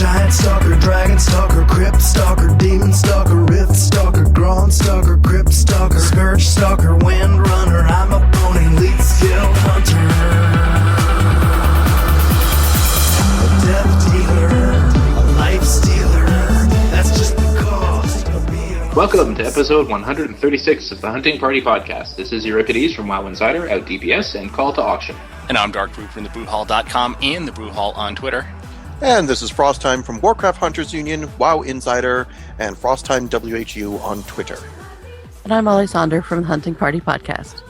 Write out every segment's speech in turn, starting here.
Giant Stalker, Dragon Stalker, Crypt Stalker, Demon Stalker, Rift Stalker, Grown Stalker, Crypt Stalker, Scourge Stalker, Wind Runner, I'm a pony, lead skill hunter. A death dealer, a life stealer, that's just the cost of being... Welcome to episode 136 of the Hunting Party Podcast. This is Euripides from WoW Insider, Out DPS, and Call to Auction. And I'm Dark Brew from thebrewhall.com and the Brewhall on Twitter. And this is Frostheim from Warcraft Hunters Union, WoW Insider, and Frostheim WHU on Twitter. And I'm Ollie Sonder from the Hunting Party Podcast.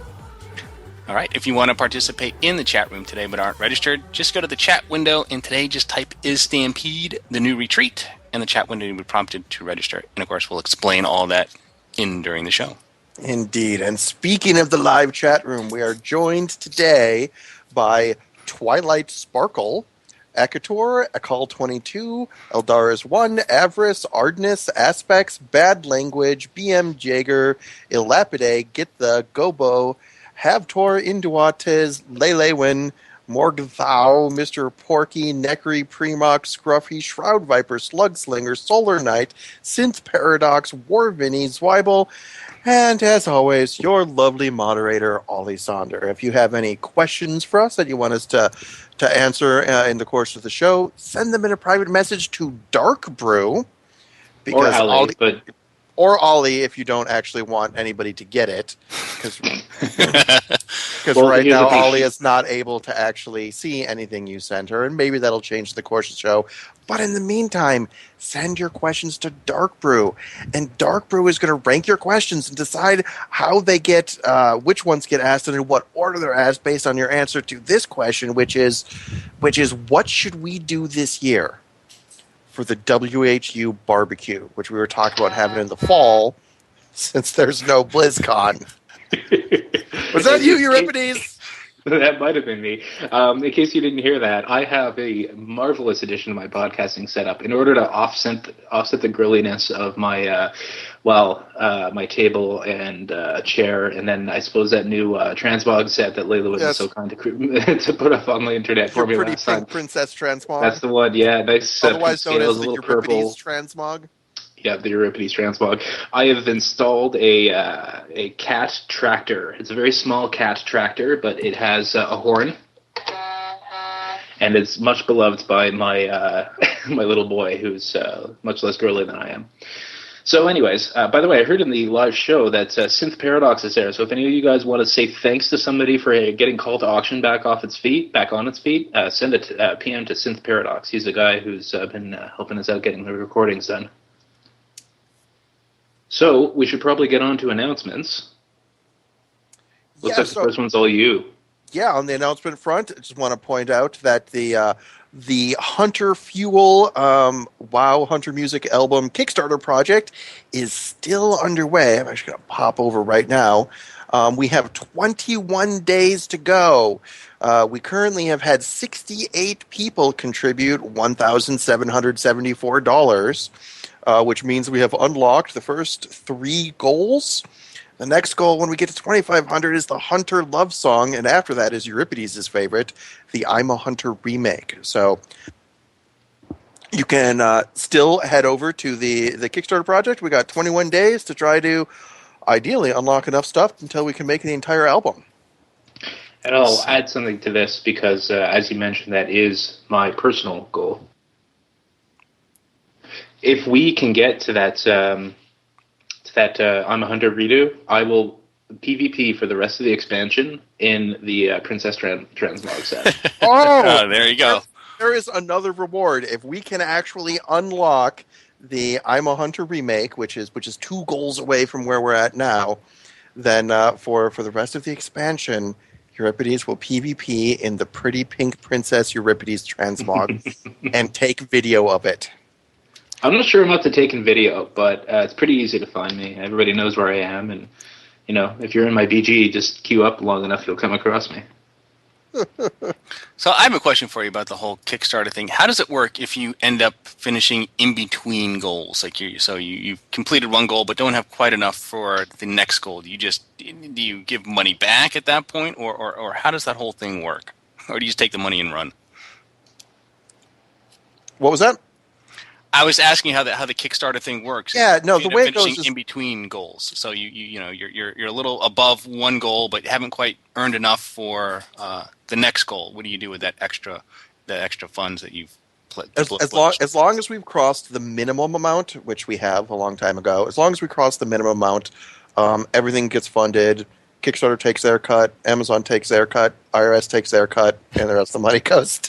All right, if you want to participate in the chat room today but aren't registered, just go to the chat window and today just type "Is Stampede the new retreat?" and the chat window will be prompted to register. And of course, we'll explain all that during the show. Indeed. And speaking of the live chat room, we are joined today by Twilight Sparkle, Akator, Akal 22, Eldaris 1, Avarice, Ardness, Aspects, Bad Language, BM Jaeger, Elapide, Get the Gobo, Havtor, Induates, Lelewin, Morgthau, Mr. Porky, Necri, Primox, Scruffy, Shroud Viper, Slugslinger, Solar Knight, Synth Paradox, Warvinny, Zweibel, and as always, your lovely moderator, Ollie Sonder. If you have any questions for us that you want us to answer in the course of the show, send them in a private message to Dark Brew. Or Ollie, or Ollie if you don't actually want anybody to get it. Because right now Ollie is not able to actually see anything you send her, and maybe that'll change the course of the show. But in the meantime, send your questions to Dark Brew, and Dark Brew is going to rank your questions and decide how they get, which ones get asked and in what order they're asked based on your answer to this question, which is what should we do this year for the WHU barbecue, which we were talking about having in the fall, since there's no BlizzCon. Was that you, Euripides? That might have been me. In case you didn't hear that, I have a marvelous addition to my podcasting setup. In order to offset the grilliness of my my table and chair, and then I suppose that new transmog set that Layla was so kind to put up on the internet for me last time. Princess transmog. That's the one. Yeah, nice. Otherwise known as the Euripides purple transmog. Yeah, the Euripides transmog. I have installed a cat tractor. It's a very small cat tractor, but it has a horn, and it's much beloved by my my little boy, who's much less girly than I am. So anyways, by the way, I heard in the live show that Synth Paradox is there, so if any of you guys want to say thanks to somebody for getting Call to Auction back on its feet, send a PM to Synth Paradox. He's the guy who's been helping us out getting the recordings done. So, we should probably get on to announcements. Looks like the first one's all you. Yeah, on the announcement front, I just want to point out that the Hunter Fuel WoW Hunter Music album Kickstarter project is still underway. I'm actually going to pop over right now. We have 21 days to go. We currently have had 68 people contribute $1,774. Which means we have unlocked the first 3 goals. The next goal, when we get to 2,500, is the Hunter Love Song, and after that is Euripides' favorite, the I'm a Hunter remake. So you can still head over to the Kickstarter project. We got 21 days to try to ideally unlock enough stuff until we can make the entire album. And I'll add something to this because, as you mentioned, that is my personal goal. If we can get to that I'm a Hunter redo, I will PvP for the rest of the expansion in the Princess Transmog set. Oh, there you go. There is another reward. If we can actually unlock the I'm a Hunter remake, which is 2 goals away from where we're at now, then for the rest of the expansion, Euripides will PvP in the pretty pink Princess Euripides Transmog and take video of it. I'm not sure I'm up to taking video, but it's pretty easy to find me. Everybody knows where I am, and if you're in my BG, just queue up long enough, you'll come across me. So I have a question for you about the whole Kickstarter thing. How does it work if you end up finishing in between goals? Like you've completed one goal but don't have quite enough for the next goal. Do you give money back at that point, or how does that whole thing work? Or do you just take the money and run? What was that? I was asking how the Kickstarter thing works. Yeah, no, You the end up way it goes finishing is in between goals. So you're a little above one goal, but haven't quite earned enough for the next goal. What do you do with that extra funds that you've as long as we've crossed the minimum amount, which we have a long time ago. As long as we cross the minimum amount, everything gets funded. Kickstarter takes their cut, Amazon takes their cut, IRS takes their cut, and the rest of the money goes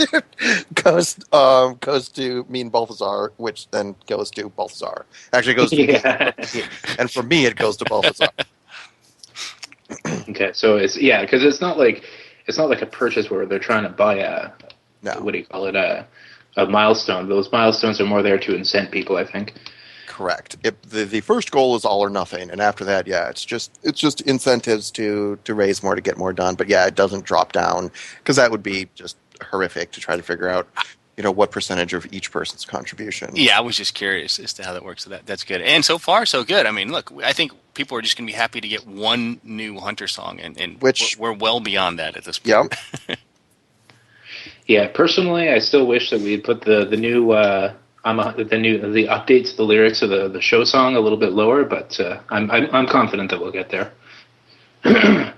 to me and Balthazar, which then goes to Balthazar. Actually, it goes to Yeah. me, and for me, it goes to Balthazar. Okay, so because it's not like a purchase where they're trying to buy No, what do you call it, a milestone. Those milestones are more there to incent people, I think. correct. The first goal is all or nothing, and after that, yeah, it's just incentives to raise more to get more done. But yeah, it doesn't drop down because that would be just horrific to try to figure out, what percentage of each person's contribution. Yeah, I was just curious as to how that works. So that's good. And so far, so good. I mean, look, I think people are just going to be happy to get one new Hunter song, and Which- we're well beyond that at this point. Yep. Yeah, personally, I still wish that we had put the new the updates to the lyrics of the show song a little bit lower, but I'm confident that we'll get there. But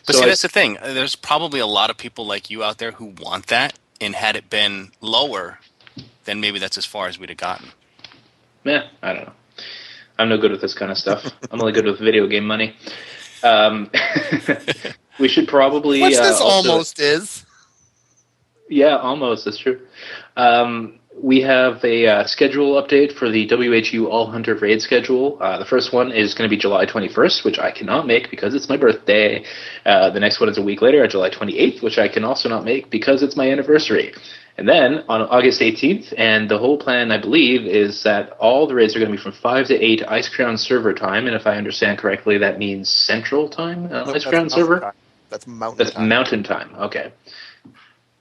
see, that's the thing. There's probably a lot of people like you out there who want that, and had it been lower, then maybe that's as far as we'd have gotten. I don't know. I'm no good with this kind of stuff. I'm only good with video game money. We should probably. Which this also, almost is. Yeah, almost. That's true. We have a schedule update for the WHU All Hunter Raid schedule. The first one is going to be July 21st, which I cannot make because it's my birthday. The next one is a week later, on July 28th, which I can also not make because it's my anniversary. And then on August 18th, and the whole plan, I believe, is that all the raids are going to be from 5 to 8 Ice Crown server time. And if I understand correctly, that means Central time on Ice Crown server? Time. That's mountain That's time. Mountain time. Okay.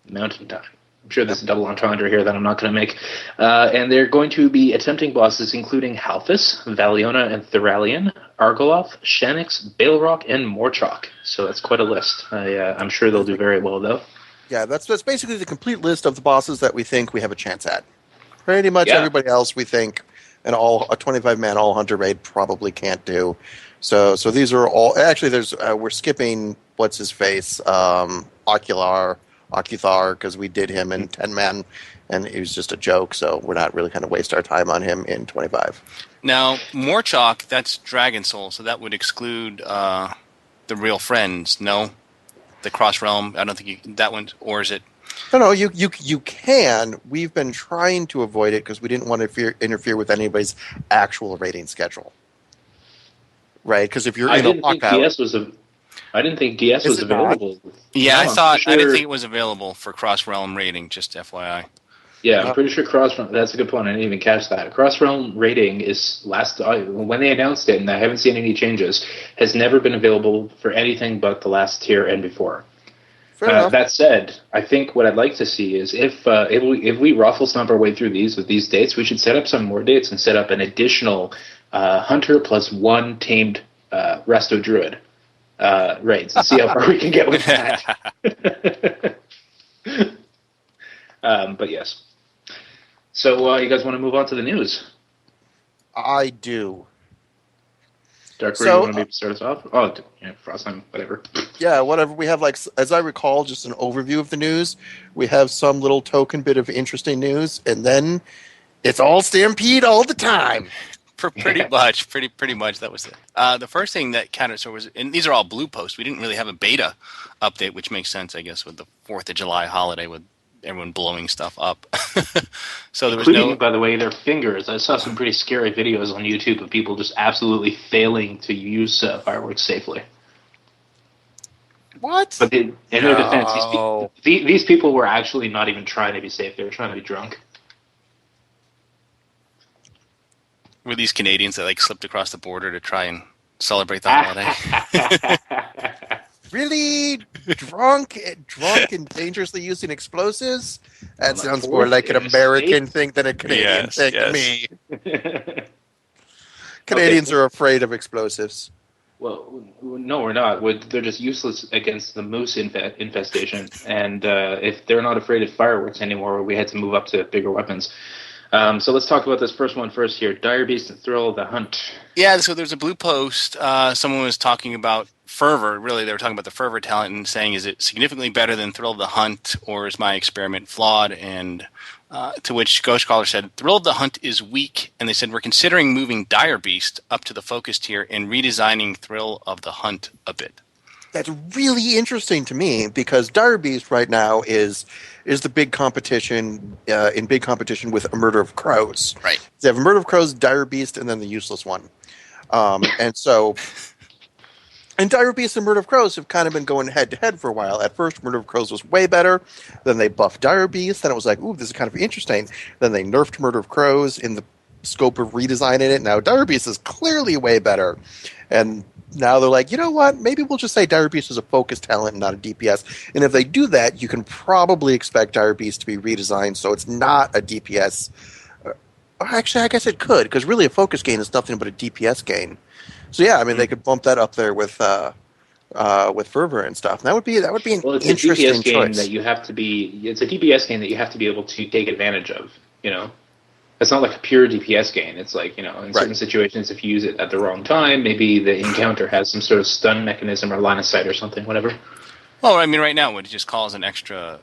Mountain time. I'm sure there's a double entendre here that I'm not going to make. And they're going to be attempting bosses including Halphus, Valiona and Thuralion, Argoloth, Shanix, Balerock, and Morchok. So that's quite a list. I'm sure they'll do very well, though. Yeah, that's basically the complete list of the bosses that we think we have a chance at. Pretty much Yeah. everybody else we think a 25-man all hunter raid probably can't do. So these are all actually. There's we're skipping what's his face Ocuthar because we did him in 10-man and it was just a joke. So we're not really going to waste our time on him in 25. Now, Morchok, that's Dragon Soul, so that would exclude the Real Friends, no? The Cross Realm, I don't think that one, or is it? No, you can. We've been trying to avoid it because we didn't want to interfere with anybody's actual rating schedule. Right? Because if you're in a lockout... I didn't think DS was available. Yeah, No, I didn't sure. think it was available for Cross Realm rating, just FYI. Yeah, I'm pretty sure Crossrealm. That's a good point. I didn't even catch that. Crossrealm rating is when they announced it, and I haven't seen any changes. Has never been available for anything but the last tier and before. That said, I think what I'd like to see is if we raffle stomp our way through these with these dates, we should set up some more dates and set up an additional Hunter plus one tamed Resto Druid raids and see how far we can get with that. But yes. So you guys want to move on to the news? I do. Dark So, you want to maybe start us off? Oh, yeah, Frostheim, whatever. Yeah, whatever. We have, as I recall, just an overview of the news. We have some little token bit of interesting news, and then it's all Stampede all the time. Pretty much that was it. The first thing that counted was, and these are all blue posts. We didn't really have a beta update, which makes sense, I guess, with the 4th of July holiday with everyone blowing stuff up. So there was Including, by the way, their fingers. I saw some pretty scary videos on YouTube of people just absolutely failing to use fireworks safely. What? But in their defense, these people were actually not even trying to be safe. They were trying to be drunk. Were these Canadians that slipped across the border to try and celebrate the holiday? Really? Drunk and dangerously using explosives? That sounds more like an American thing than a Canadian thing to me. Canadians are afraid of explosives. Well, no, we're not. They're just useless against the moose infestation. And if they're not afraid of fireworks anymore, we had to move up to bigger weapons. So let's talk about this first one first here. Dire Beast and Thrill of the Hunt. Yeah, so there's a blue post. Someone was talking about Fervor. Really, they were talking about the Fervor talent and saying, is it significantly better than Thrill of the Hunt, or is my experiment flawed? And to which Ghost Caller said, Thrill of the Hunt is weak. And they said, we're considering moving Dire Beast up to the focus tier and redesigning Thrill of the Hunt a bit. That's really interesting to me because Dire Beast right now is the big competition in big competition with A Murder of Crows. Right. They have A Murder of Crows, Dire Beast, and then the useless one. And Dire Beast and Murder of Crows have kind of been going head to head for a while. At first, Murder of Crows was way better. Then they buffed Dire Beast. Then it was like, ooh, this is kind of interesting. Then they nerfed Murder of Crows in the scope of redesigning it. Now Dire Beast is clearly way better. And now they're like, you know what? Maybe we'll just say Dire Beast is a focus talent and not a DPS. And if they do that, you can probably expect Dire Beast to be redesigned so it's not a DPS. Actually, I guess it could, because really a focus gain is nothing but a DPS gain. So yeah, I mean, they could bump that up there with Fervor and stuff. And that would be an interesting DPS choice. game that you have to be. It's a DPS game that you have to be able to take advantage of. You know, it's not like a pure DPS game. It's like, you know, in certain situations, if you use it at the wrong time, maybe the encounter has some sort of stun mechanism or line of sight or something, whatever. Well, I mean, right now, it just calls an extra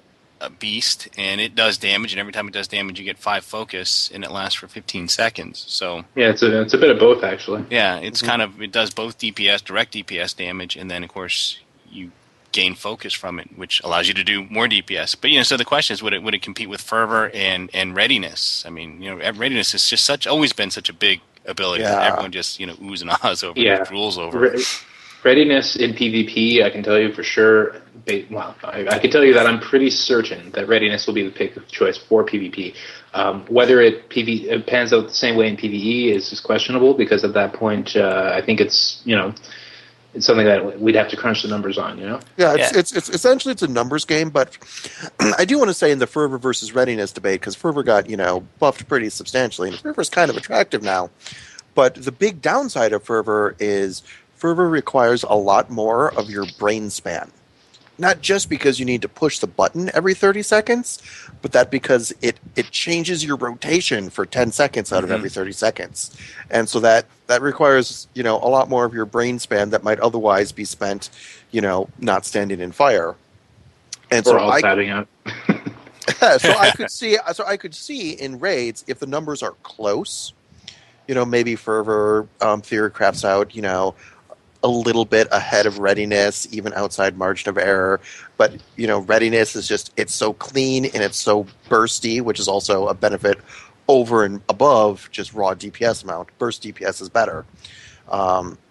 beast, and it does damage, and every time it does damage, you get 5 focus, and it lasts for 15 seconds. So yeah, it's a bit of both, actually. Yeah, it's kind of, it does both DPS, direct DPS damage, and then, of course, you gain focus from it, which allows you to do more DPS. But, you know, so the question is, would it compete with Fervor and Readiness? I mean, you know, Readiness is just always been such a big ability that everyone just, you know, oohs and ahs over, drools over. Readiness in PvP, I can tell you for sure. Well, I can tell you that I'm pretty certain that Readiness will be the pick of choice for PvP. Whether it pans out the same way in PvE is questionable, because at that point, I think it's, you know, it's something that we'd have to crunch the numbers on, you know? Yeah, it's essentially it's a numbers game, but I do want to say in the Fervor versus Readiness debate, because Fervor got, you know, buffed pretty substantially, and Fervor's kind of attractive now. But the big downside of Fervor is Fervor requires a lot more of your brain span. Not just because you need to push the button every 30 seconds, but that because it changes your rotation for 10 seconds out of every 30 seconds. And so that requires, you know, a lot more of your brain span that might otherwise be spent, you know, not standing in fire. And or all stabbing out. So I could see in raids, if the numbers are close, you know, maybe Fervor Theory crafts out, you know, a little bit ahead of Readiness, even outside margin of error. But, you know, Readiness is just, it's so clean and it's so bursty, which is also a benefit over and above just raw DPS amount. Burst DPS is better.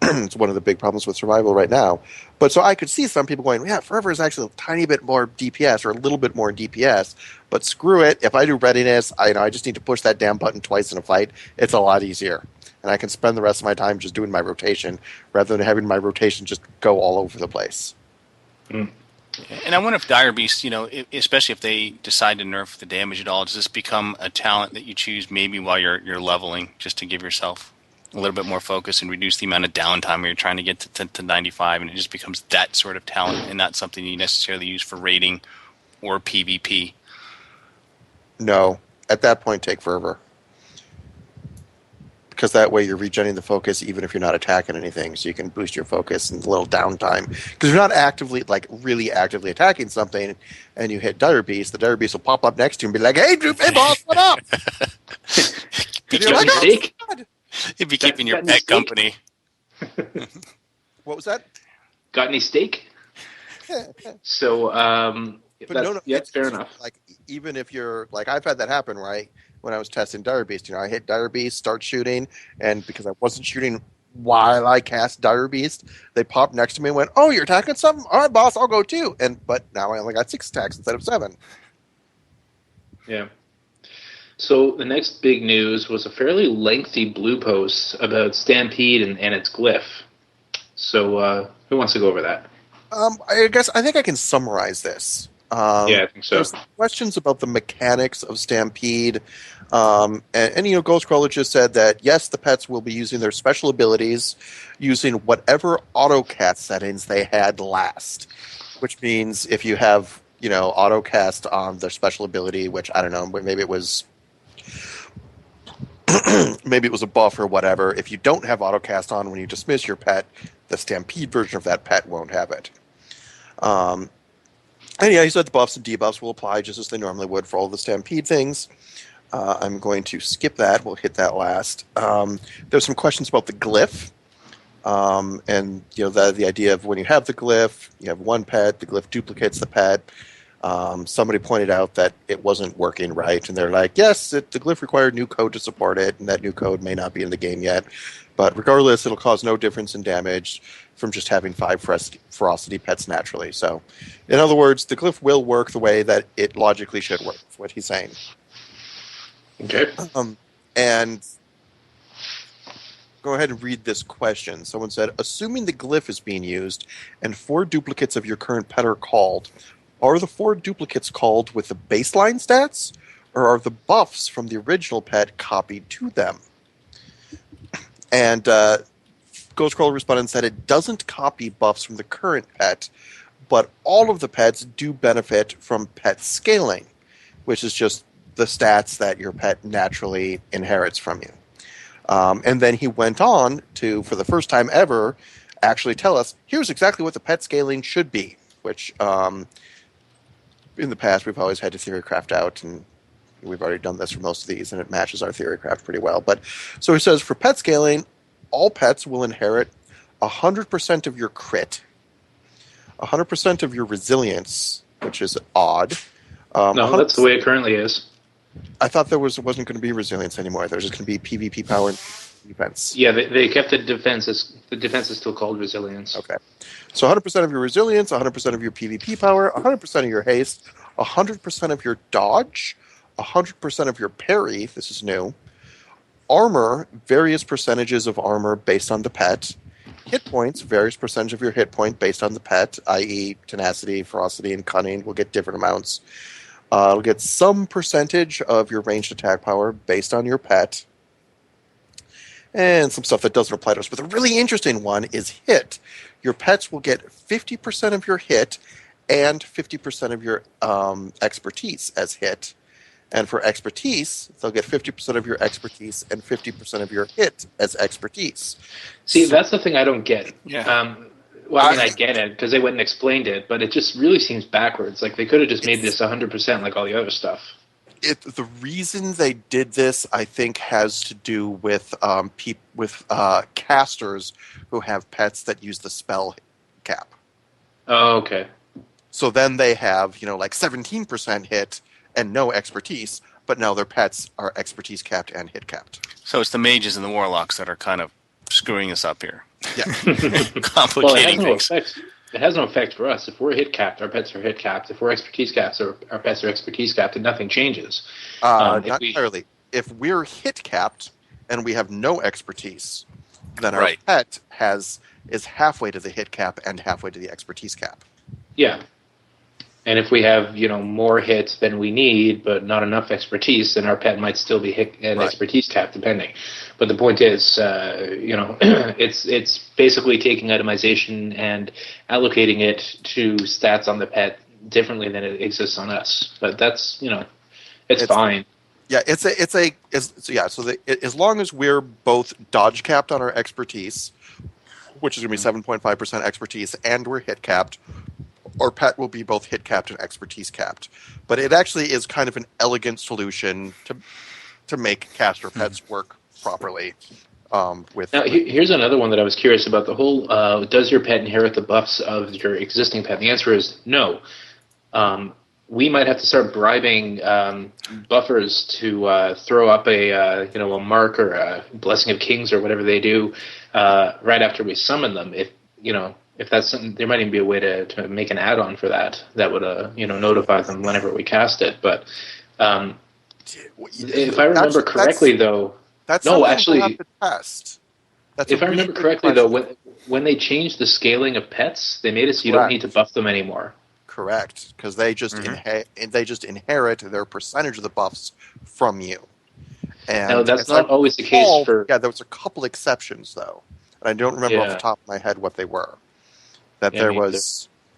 It's one of the big problems with survival right now. But so I could see some people going, yeah, Fervor is actually a tiny bit more DPS or a little bit more DPS, but screw it. If I do Readiness, I just need to push that damn button twice in a fight. It's a lot easier. And I can spend the rest of my time just doing my rotation rather than having my rotation just go all over the place. And I wonder if Dire Beast, you know, especially if they decide to nerf the damage at all, does this become a talent that you choose maybe while you're leveling, just to give yourself a little bit more focus and reduce the amount of downtime where you're trying to get to 95, and it just becomes that sort of talent and not something you necessarily use for raiding or PvP? No. At that point, take Fervor. Because that way you're regenerating the focus even if you're not attacking anything, so you can boost your focus in a little downtime. Because you're not actively, like, really actively attacking something, and you hit Dire Beast, the Dire Beast will pop up next to you and be like, hey, hey boss, what up? You'd be keeping your pet company. What was that? Got any steak? So, fair enough. Like, even if you're, like, I've had that happen, right? When I was testing Dire Beast, you know, I hit Dire Beast, start shooting, and because I wasn't shooting while I cast Dire Beast, they popped next to me and went, oh, you're attacking something? All right, boss, I'll go too. But now I only got 6 attacks instead of 7. Yeah. So the next big news was a fairly lengthy blue post about Stampede and its glyph. So who wants to go over that? I think I can summarize this. Yeah, I think so. There's questions about the mechanics of Stampede. And you know, Ghostcrawler just said that, yes, the pets will be using their special abilities using whatever AutoCast settings they had last. Which means if you have, you know, AutoCast on their special ability, which, I don't know, maybe it was maybe it was a buff or whatever. If you don't have autocast on when you dismiss your pet, the Stampede version of that pet won't have it. And yeah, he said the buffs and debuffs will apply just as they normally would for all the Stampede things. I'm going to skip that. We'll hit that last. There's some questions about the glyph. And the idea of when you have the glyph, you have one pet, the glyph duplicates the pet. Somebody pointed out that it wasn't working right, and they're like, yes, the glyph required new code to support it, and that new code may not be in the game yet. But regardless, it'll cause no difference in damage from just having 5 ferocity pets naturally. So, in other words, the glyph will work the way that it logically should work, is what he's saying. Okay. And go ahead and read this question. Someone said, assuming the glyph is being used and 4 duplicates of your current pet are called, are the 4 duplicates called with the baseline stats, or are the buffs from the original pet copied to them? And Ghostcrawler responded and said it doesn't copy buffs from the current pet, but all of the pets do benefit from pet scaling, which is just the stats that your pet naturally inherits from you. And then he went on to, for the first time ever, actually tell us, here's exactly what the pet scaling should be, which in the past we've always had to theory craft out, and we've already done this for most of these, and it matches our theory craft pretty well. But so he says, for pet scaling, all pets will inherit 100% of your crit, 100% of your resilience, which is odd. No, that's the way it currently is. I thought there wasn't going to be resilience anymore. There's just going to be PvP power and defense. Yeah, they kept the defense. The defense is still called resilience. Okay. So 100% of your resilience, 100% of your PvP power, 100% of your haste, 100% of your dodge, 100% of your parry, this is new, armor, various percentages of armor based on the pet, hit points, various percentage of your hit point based on the pet, i.e. tenacity, ferocity, and cunning will get different amounts. It'll get some percentage of your ranged attack power based on your pet, and some stuff that doesn't apply to us. But the really interesting one is hit. Your pets will get 50% of your hit and 50% of your expertise as hit. And for expertise, they'll get 50% of your expertise and 50% of your hit as expertise. See, that's the thing I don't get. Yeah. Well, I mean, I get it because they went and explained it, but it just really seems backwards. Like, they could have just made this 100% like all the other stuff. The reason they did this, I think, has to do with casters who have pets that use the spell cap. Oh, okay. So then they have, like 17% hit and no expertise, but now their pets are expertise capped and hit capped. So it's the mages and the warlocks that are kind of screwing us up here. Yeah. Complicating things. It has no effect for us. If we're hit capped, our pets are hit capped. If we're expertise capped, our pets are expertise capped, and nothing changes. Not entirely. If we're hit capped and we have no expertise, then our pet is halfway to the hit cap and halfway to the expertise cap. Yeah. And if we have, more hits than we need, but not enough expertise, then our pet might still be hit and expertise cap, depending. But the point is, it's basically taking itemization and allocating it to stats on the pet differently than it exists on us. But that's, it's fine. Yeah, as long as we're both dodge capped on our expertise, which is going to be 7.5% expertise, and we're hit capped, our pet will be both hit capped and expertise capped. But it actually is kind of an elegant solution to make caster pets work properly. Here's another one that I was curious about. The whole, does your pet inherit the buffs of your existing pet? The answer is no. We might have to start bribing buffers to throw up a mark or a blessing of kings or whatever they do right after we summon them. If that's something, there might even be a way to make an add-on for that would notify them whenever we cast it. But if I remember correctly, though, that's no, something actually, we'll have to test. If I remember correctly, though, when they changed the scaling of pets, they made it so you don't need to buff them anymore. Correct, because they just inherit their percentage of the buffs from you. And no, that's not always the case for. Yeah, there was a couple exceptions though, and I don't remember off the top of my head what they were. That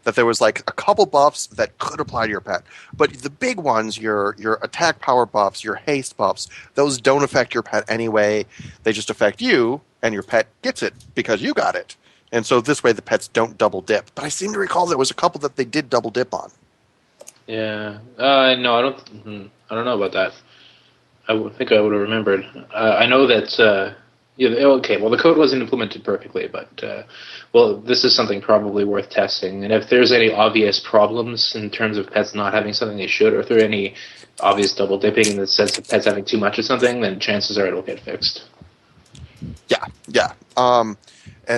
that there was like a couple buffs that could apply to your pet. But the big ones, your attack power buffs, your haste buffs, those don't affect your pet anyway. They just affect you, and your pet gets it because you got it. And so this way the pets don't double dip. But I seem to recall there was a couple that they did double dip on. Yeah. No, I don't know about that. Think I would have remembered. I know that. Yeah. Okay. Well, the code wasn't implemented perfectly, but this is something probably worth testing. And if there's any obvious problems in terms of pets not having something they should, or if there are any obvious double dipping in the sense of pets having too much of something, then chances are it'll get fixed. Yeah.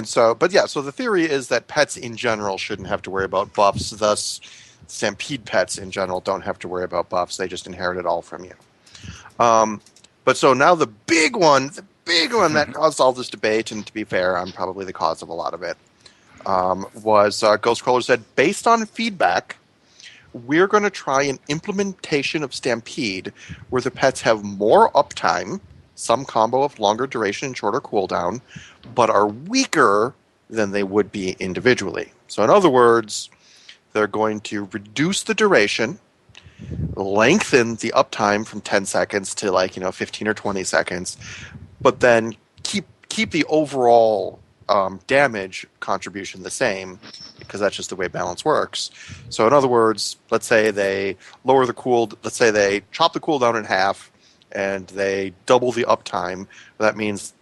So the theory is that pets in general shouldn't have to worry about buffs. Thus, Stampede pets in general don't have to worry about buffs. They just inherit it all from you. But so now the big one that caused all this debate, and to be fair, I'm probably the cause of a lot of it, was Ghostcrawler said, based on feedback, we're going to try an implementation of Stampede where the pets have more uptime, some combo of longer duration and shorter cooldown, but are weaker than they would be individually. So in other words, they're going to reduce the duration, lengthen the uptime from 10 seconds to 15 or 20 seconds, but then keep the overall damage contribution the same, because that's just the way balance works. So in other words, let's say they chop the cooldown in half and they double the uptime. That means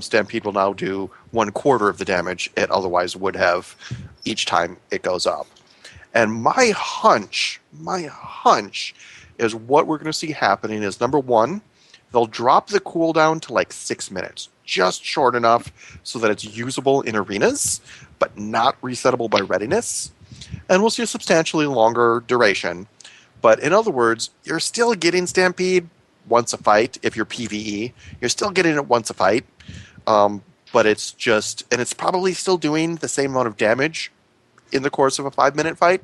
Stampede will now do 1/4 of the damage it otherwise would have each time it goes up. And my hunch is what we're going to see happening is, number one, they'll drop the cooldown to 6 minutes, just short enough so that it's usable in arenas, but not resettable by readiness. And we'll see a substantially longer duration. But in other words, you're still getting Stampede once a fight. If you're PvE, you're still getting it once a fight. But it's probably still doing the same amount of damage in the course of a 5-minute fight,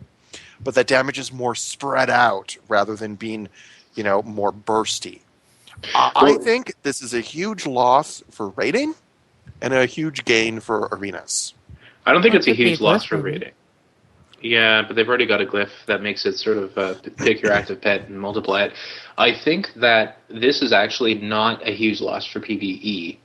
but that damage is more spread out rather than being, more bursty. I think this is a huge loss for rating and a huge gain for arenas. I don't think it's a huge loss for rating. Yeah, but they've already got a glyph that makes it sort of pick your active pet and multiply it. I think that this is actually not a huge loss for PvE.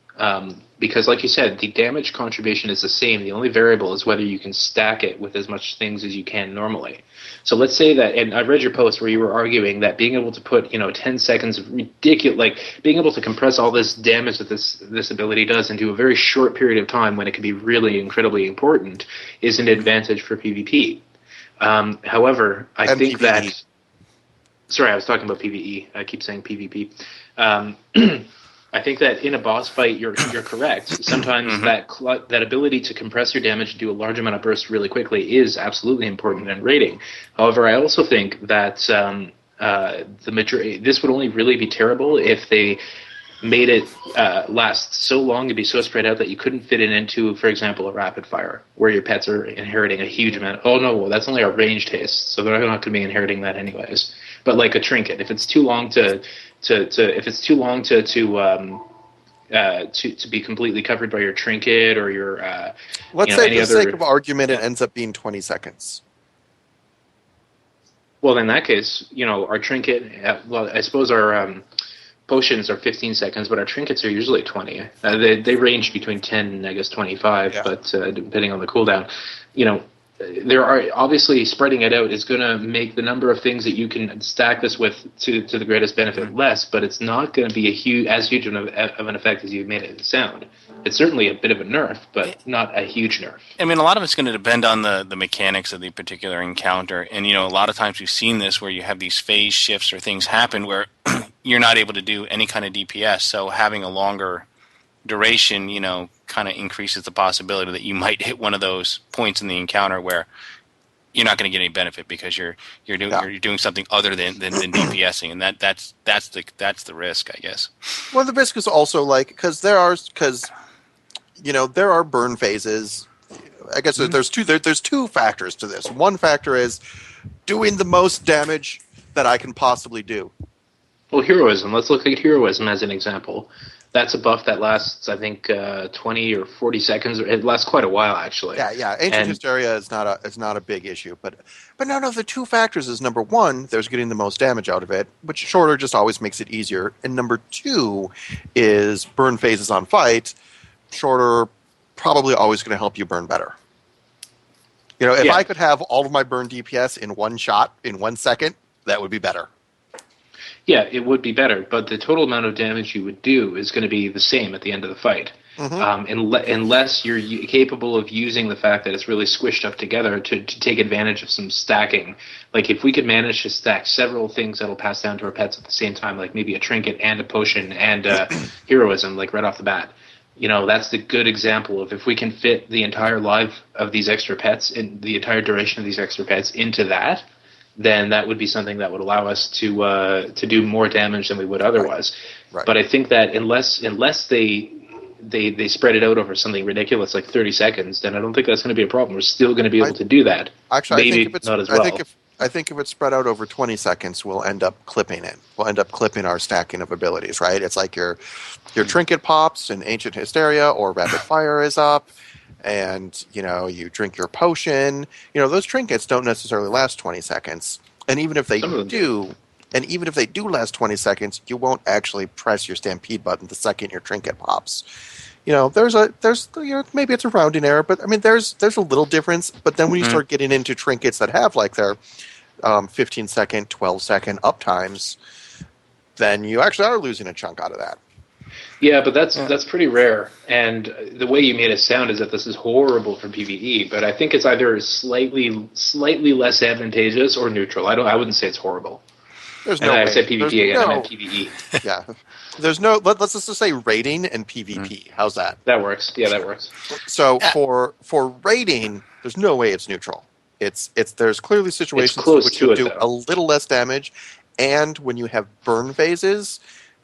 Because, like you said, the damage contribution is the same. The only variable is whether you can stack it with as much things as you can normally. So let's say that, and I read your post where you were arguing that being able to put 10 seconds of ridiculous, being able to compress all this damage that this ability does into a very short period of time when it can be really incredibly important is an advantage for PvP. However, I think PvE. That... Sorry, I was talking about PvE. I keep saying PvP. I think that in a boss fight, you're correct. Sometimes that ability to compress your damage and do a large amount of bursts really quickly is absolutely important in raiding. However, I also think that this would only really be terrible if they made it last so long and be so spread out that you couldn't fit it into, for example, a rapid fire, where your pets are inheriting a huge amount. Oh no, well, that's only our ranged haste, so they're not going to be inheriting that anyways. But like a trinket, if it's too long to be completely covered by your trinket or your let's say for the sake of argument, it ends up being 20 seconds. Well, in that case, our trinket. I suppose our potions are 15 seconds, but our trinkets are usually 20. They range between 10 and I guess 25, but depending on the cooldown, there are obviously spreading it out is going to make the number of things that you can stack this with to the greatest benefit less, but it's not going to be as huge of an effect as you've made it sound. It's certainly a bit of a nerf, but not a huge nerf. I mean, a lot of it's going to depend on the mechanics of the particular encounter, and a lot of times we've seen this where you have these phase shifts or things happen where you're not able to do any kind of DPS, so having a longer duration, kind of increases the possibility that you might hit one of those points in the encounter where you're not going to get any benefit because you're doing something other than DPSing, and that's the risk, I guess. Well, the risk is also because there are burn phases. I guess there's two factors to this. One factor is doing the most damage that I can possibly do. Well, heroism. Let's look at heroism as an example. That's a buff that lasts, I think, 20 or 40 seconds. It lasts quite a while, actually. Yeah. Ancient And Hysteria is not a big issue, but no. The two factors is number one, there's getting the most damage out of it, which shorter just always makes it easier, and number two is burn phases on fight. Shorter, probably always going to help you burn better. If Yeah. I could have all of my burn DPS in one shot in 1 second, that would be better. yeah, it would be better, but the total amount of damage you would do is going to be the same at the end of the fight. Unless you're capable of using the fact that it's really squished up together to take advantage of some stacking. Like if we could manage to stack several things that'll pass down to our pets at the same time, like maybe a trinket and a potion and heroism, like right off the bat. That's the good example of if we can fit the entire life of these extra pets and the entire duration of these extra pets into that, then that would be something that would allow us to do more damage than we would otherwise. Right. But I think that unless they spread it out over something ridiculous like 30 seconds, then I don't think that's going to be a problem. We're still going to be able to do that. Actually, Maybe I think if it's not as well. I think if it's spread out over 20 seconds, we'll end up clipping it. We'll end up clipping our stacking of abilities, right? It's like your trinket pops and Ancient Hysteria or Rapid Fire is up, and you drink your potion. Those trinkets don't necessarily last 20 seconds, and even if they do, last 20 seconds, you won't actually press your Stampede button the second your trinket pops. There's maybe it's a rounding error, but I mean there's a little difference. But then when you start getting into trinkets that have like their 15-second, 12-second uptimes, then you actually are losing a chunk out of that. Yeah, but that's pretty rare. And the way you made it sound is that this is horrible for PvE, but I think it's either slightly less advantageous or neutral. I wouldn't say it's horrible. There's and no I way. said PvP There's again. I meant PvE. Yeah. Let's just say rating and PvP. How's that? That works. Yeah, that works. So for rating, there's no way it's neutral. There's clearly situations in which you do a little less damage, and when you have burn phases,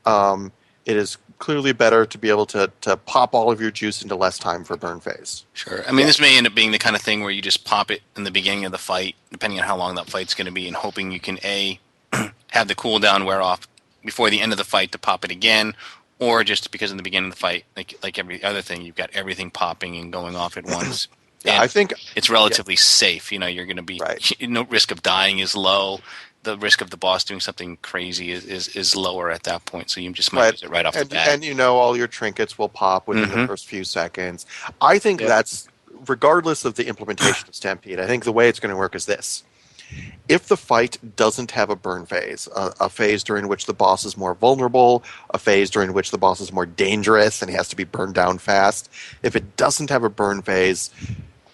it is clearly better to be able to pop all of your juice into less time for burn phase. Sure. I mean, this may end up being the kind of thing where you just pop it in the beginning of the fight, depending on how long that fight's going to be, and hoping you can have the cooldown wear off before the end of the fight to pop it again, or just because in the beginning of the fight, like every other thing, you've got everything popping and going off at once. Yeah, I think it's relatively safe. You're going to be no risk of dying is low. The risk of the boss doing something crazy is lower at that point. So you just might use it right off the bat. And all your trinkets will pop within the first few seconds. I think that's regardless of the implementation of Stampede. I think the way it's going to work is this. If the fight doesn't have a burn phase, a phase during which the boss is more vulnerable, a phase during which the boss is more dangerous and he has to be burned down fast, if it doesn't have a burn phase,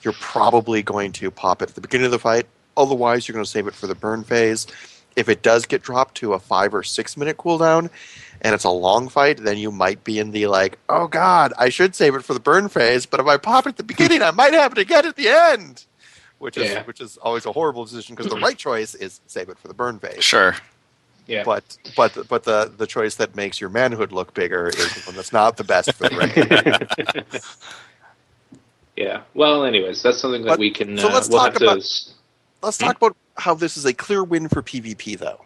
you're probably going to pop it at the beginning of the fight. Otherwise, you're going to save it for the burn phase. If it does get dropped to a 5 or 6 minute cooldown and it's a long fight, then you might be in the oh God, I should save it for the burn phase, but if I pop it at the beginning, I might have it again at the end. Which is always a horrible decision because the right choice is save it for the burn phase. Sure. Yeah. But the choice that makes your manhood look bigger is the one that's not the best for the raid. Yeah. Well, anyways, that's something that we can. So let's talk about how this is a clear win for PvP, though.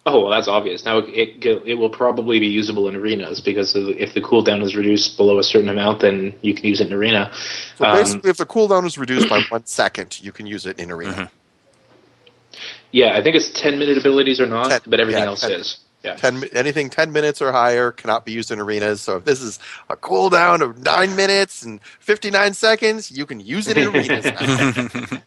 Oh, well, that's obvious. Now it will probably be usable in arenas because if the cooldown is reduced below a certain amount, then you can use it in arena. So basically, if the cooldown is reduced by 1 second, you can use it in arena. Yeah, I think it's 10-minute abilities or not, but everything else is. Yeah. Anything 10 minutes or higher cannot be used in arenas. So if this is a cooldown of 9 minutes and 59 seconds, you can use it in arenas now.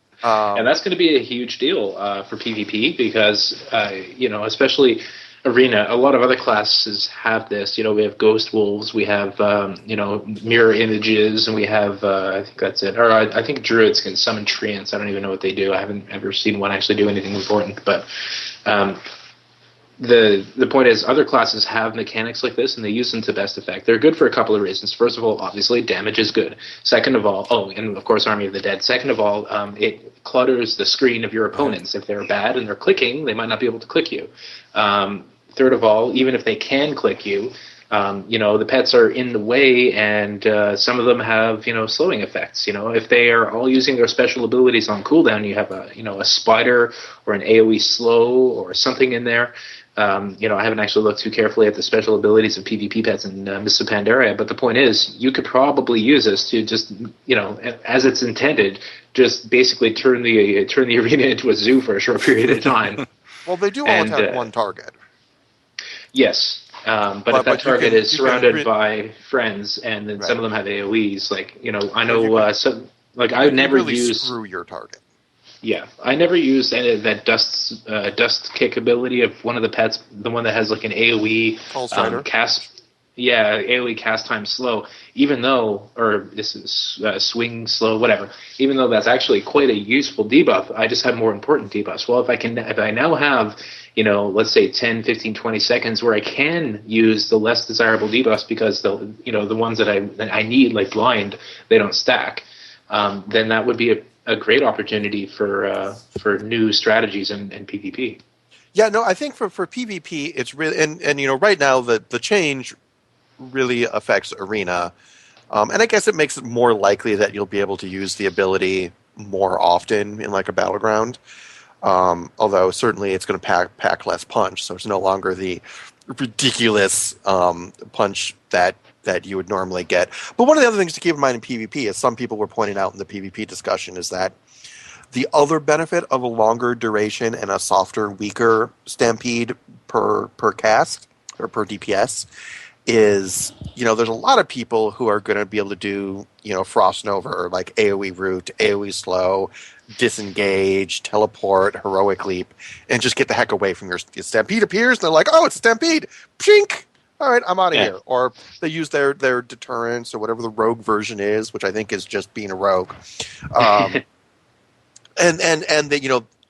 And that's going to be a huge deal for PvP because, especially Arena, a lot of other classes have this. We have Ghost Wolves, we have, Mirror Images, and we have, I think that's it. Or I think Druids can summon Treants. I don't even know what they do. I haven't ever seen one actually do anything important. But the point is other classes have mechanics like this, and they use them to best effect. They're good for a couple of reasons. First of all, obviously, damage is good. Second of all, and of course, Army of the Dead. Second of all, it clutters the screen of your opponents. If they're bad and they're clicking, they might not be able to click you. Third of all, even if they can click you, the pets are in the way, and some of them have, slowing effects. If they are all using their special abilities on cooldown, you have a spider or an AoE slow or something in there. I haven't actually looked too carefully at the special abilities of PvP pets in Mists of Pandaria, but the point is, you could probably use this to just, as it's intended, just basically turn the arena into a zoo for a short period of time. Well, they do all attack one target. Yes. But if that target is surrounded by friends, and then some of them have AoEs, I know, I never really use screw your target. Yeah, I never used any of that dust kick ability of one of the pets, the one that has like an AoE cast. Yeah, AoE cast time slow. Even though, or this is swing slow, whatever. Even though that's actually quite a useful debuff, I just have more important debuffs. Well, if I now have, let's say 10, 15, 20 seconds where I can use the less desirable debuffs because the ones that I need, like blind, they don't stack. Then that would be a great opportunity for new strategies in PvP. Yeah, no, I think for PvP it's really and right now the change really affects Arena, and I guess it makes it more likely that you'll be able to use the ability more often in like a battleground. Although certainly it's going to pack less punch, so it's no longer the ridiculous punch that you would normally get. But one of the other things to keep in mind in PvP, as some people were pointing out in the PvP discussion, is that the other benefit of a longer duration and a softer, weaker Stampede per cast or per DPS is, there's a lot of people who are going to be able to do, Frost Nova, like AoE Root, AoE Slow, Disengage, Teleport, Heroic Leap, and just get the heck away from your Stampede appears, and they're like, oh, it's a Stampede! Pshink! All right, I'm out of here. Or they use their deterrence or whatever the rogue version is, which I think is just being a rogue. And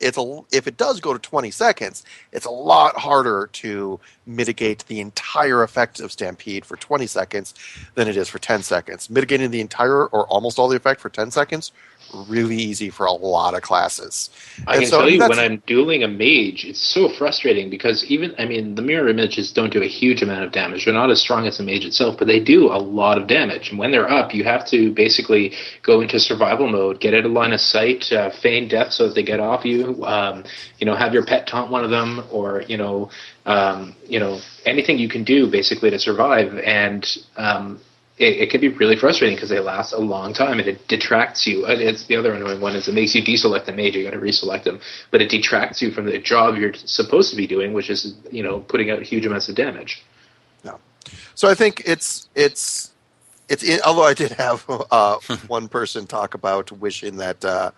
if it does go to 20 seconds, it's a lot harder to mitigate the entire effect of Stampede for 20 seconds than it is for 10 seconds. Mitigating the entire or almost all the effect for 10 seconds, really easy for a lot of classes. I can tell you when I'm dueling a mage, it's so frustrating because the mirror images don't do a huge amount of damage. They're not as strong as the mage itself, but they do a lot of damage. And when they're up, you have to basically go into survival mode, get out of line of sight, feign death so that they get off you, have your pet taunt one of them, or, anything you can do basically to survive. And, it can be really frustrating because they last a long time and it detracts you. It's the other annoying one is it makes you deselect the mage. You got to reselect them, but it detracts you from the job you're supposed to be doing, which is putting out huge amounts of damage. No, so I think it's although I did have one person talk about wishing that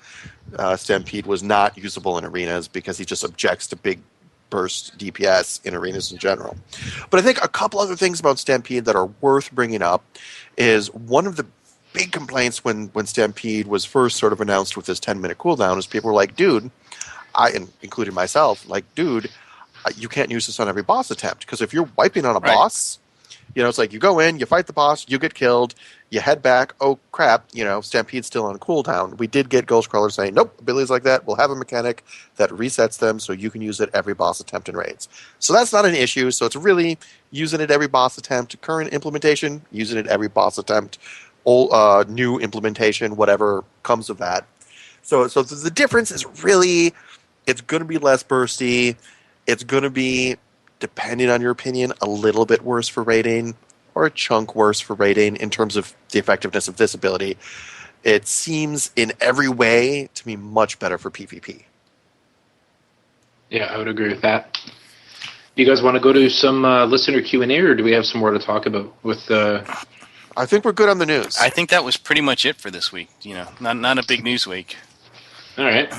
Stampede was not usable in arenas because he just objects to big burst DPS in arenas in general. But I think a couple other things about Stampede that are worth bringing up is one of the big complaints when Stampede was first sort of announced with this 10-minute cooldown is people were like, dude, including myself, you can't use this on every boss attempt because if you're wiping on a boss, it's like you go in, you fight the boss, you get killed, you head back, oh crap, Stampede's still on cooldown. We did get Ghostcrawler saying, nope, abilities like that, we'll have a mechanic that resets them so you can use it every boss attempt in raids. So that's not an issue, so it's really using it every boss attempt, current implementation, using it every boss attempt, new implementation, whatever comes of that. So the difference is really, it's going to be less bursty, it's going to be, depending on your opinion, a little bit worse for rating or a chunk worse for rating in terms of the effectiveness of this ability. It seems in every way to be much better for PvP. Yeah, I would agree with that. Do you guys want to go to some listener Q&A, or do we have some more to talk about with I think we're good on the news. I think that was pretty much it for this week. Not a big news week. All right.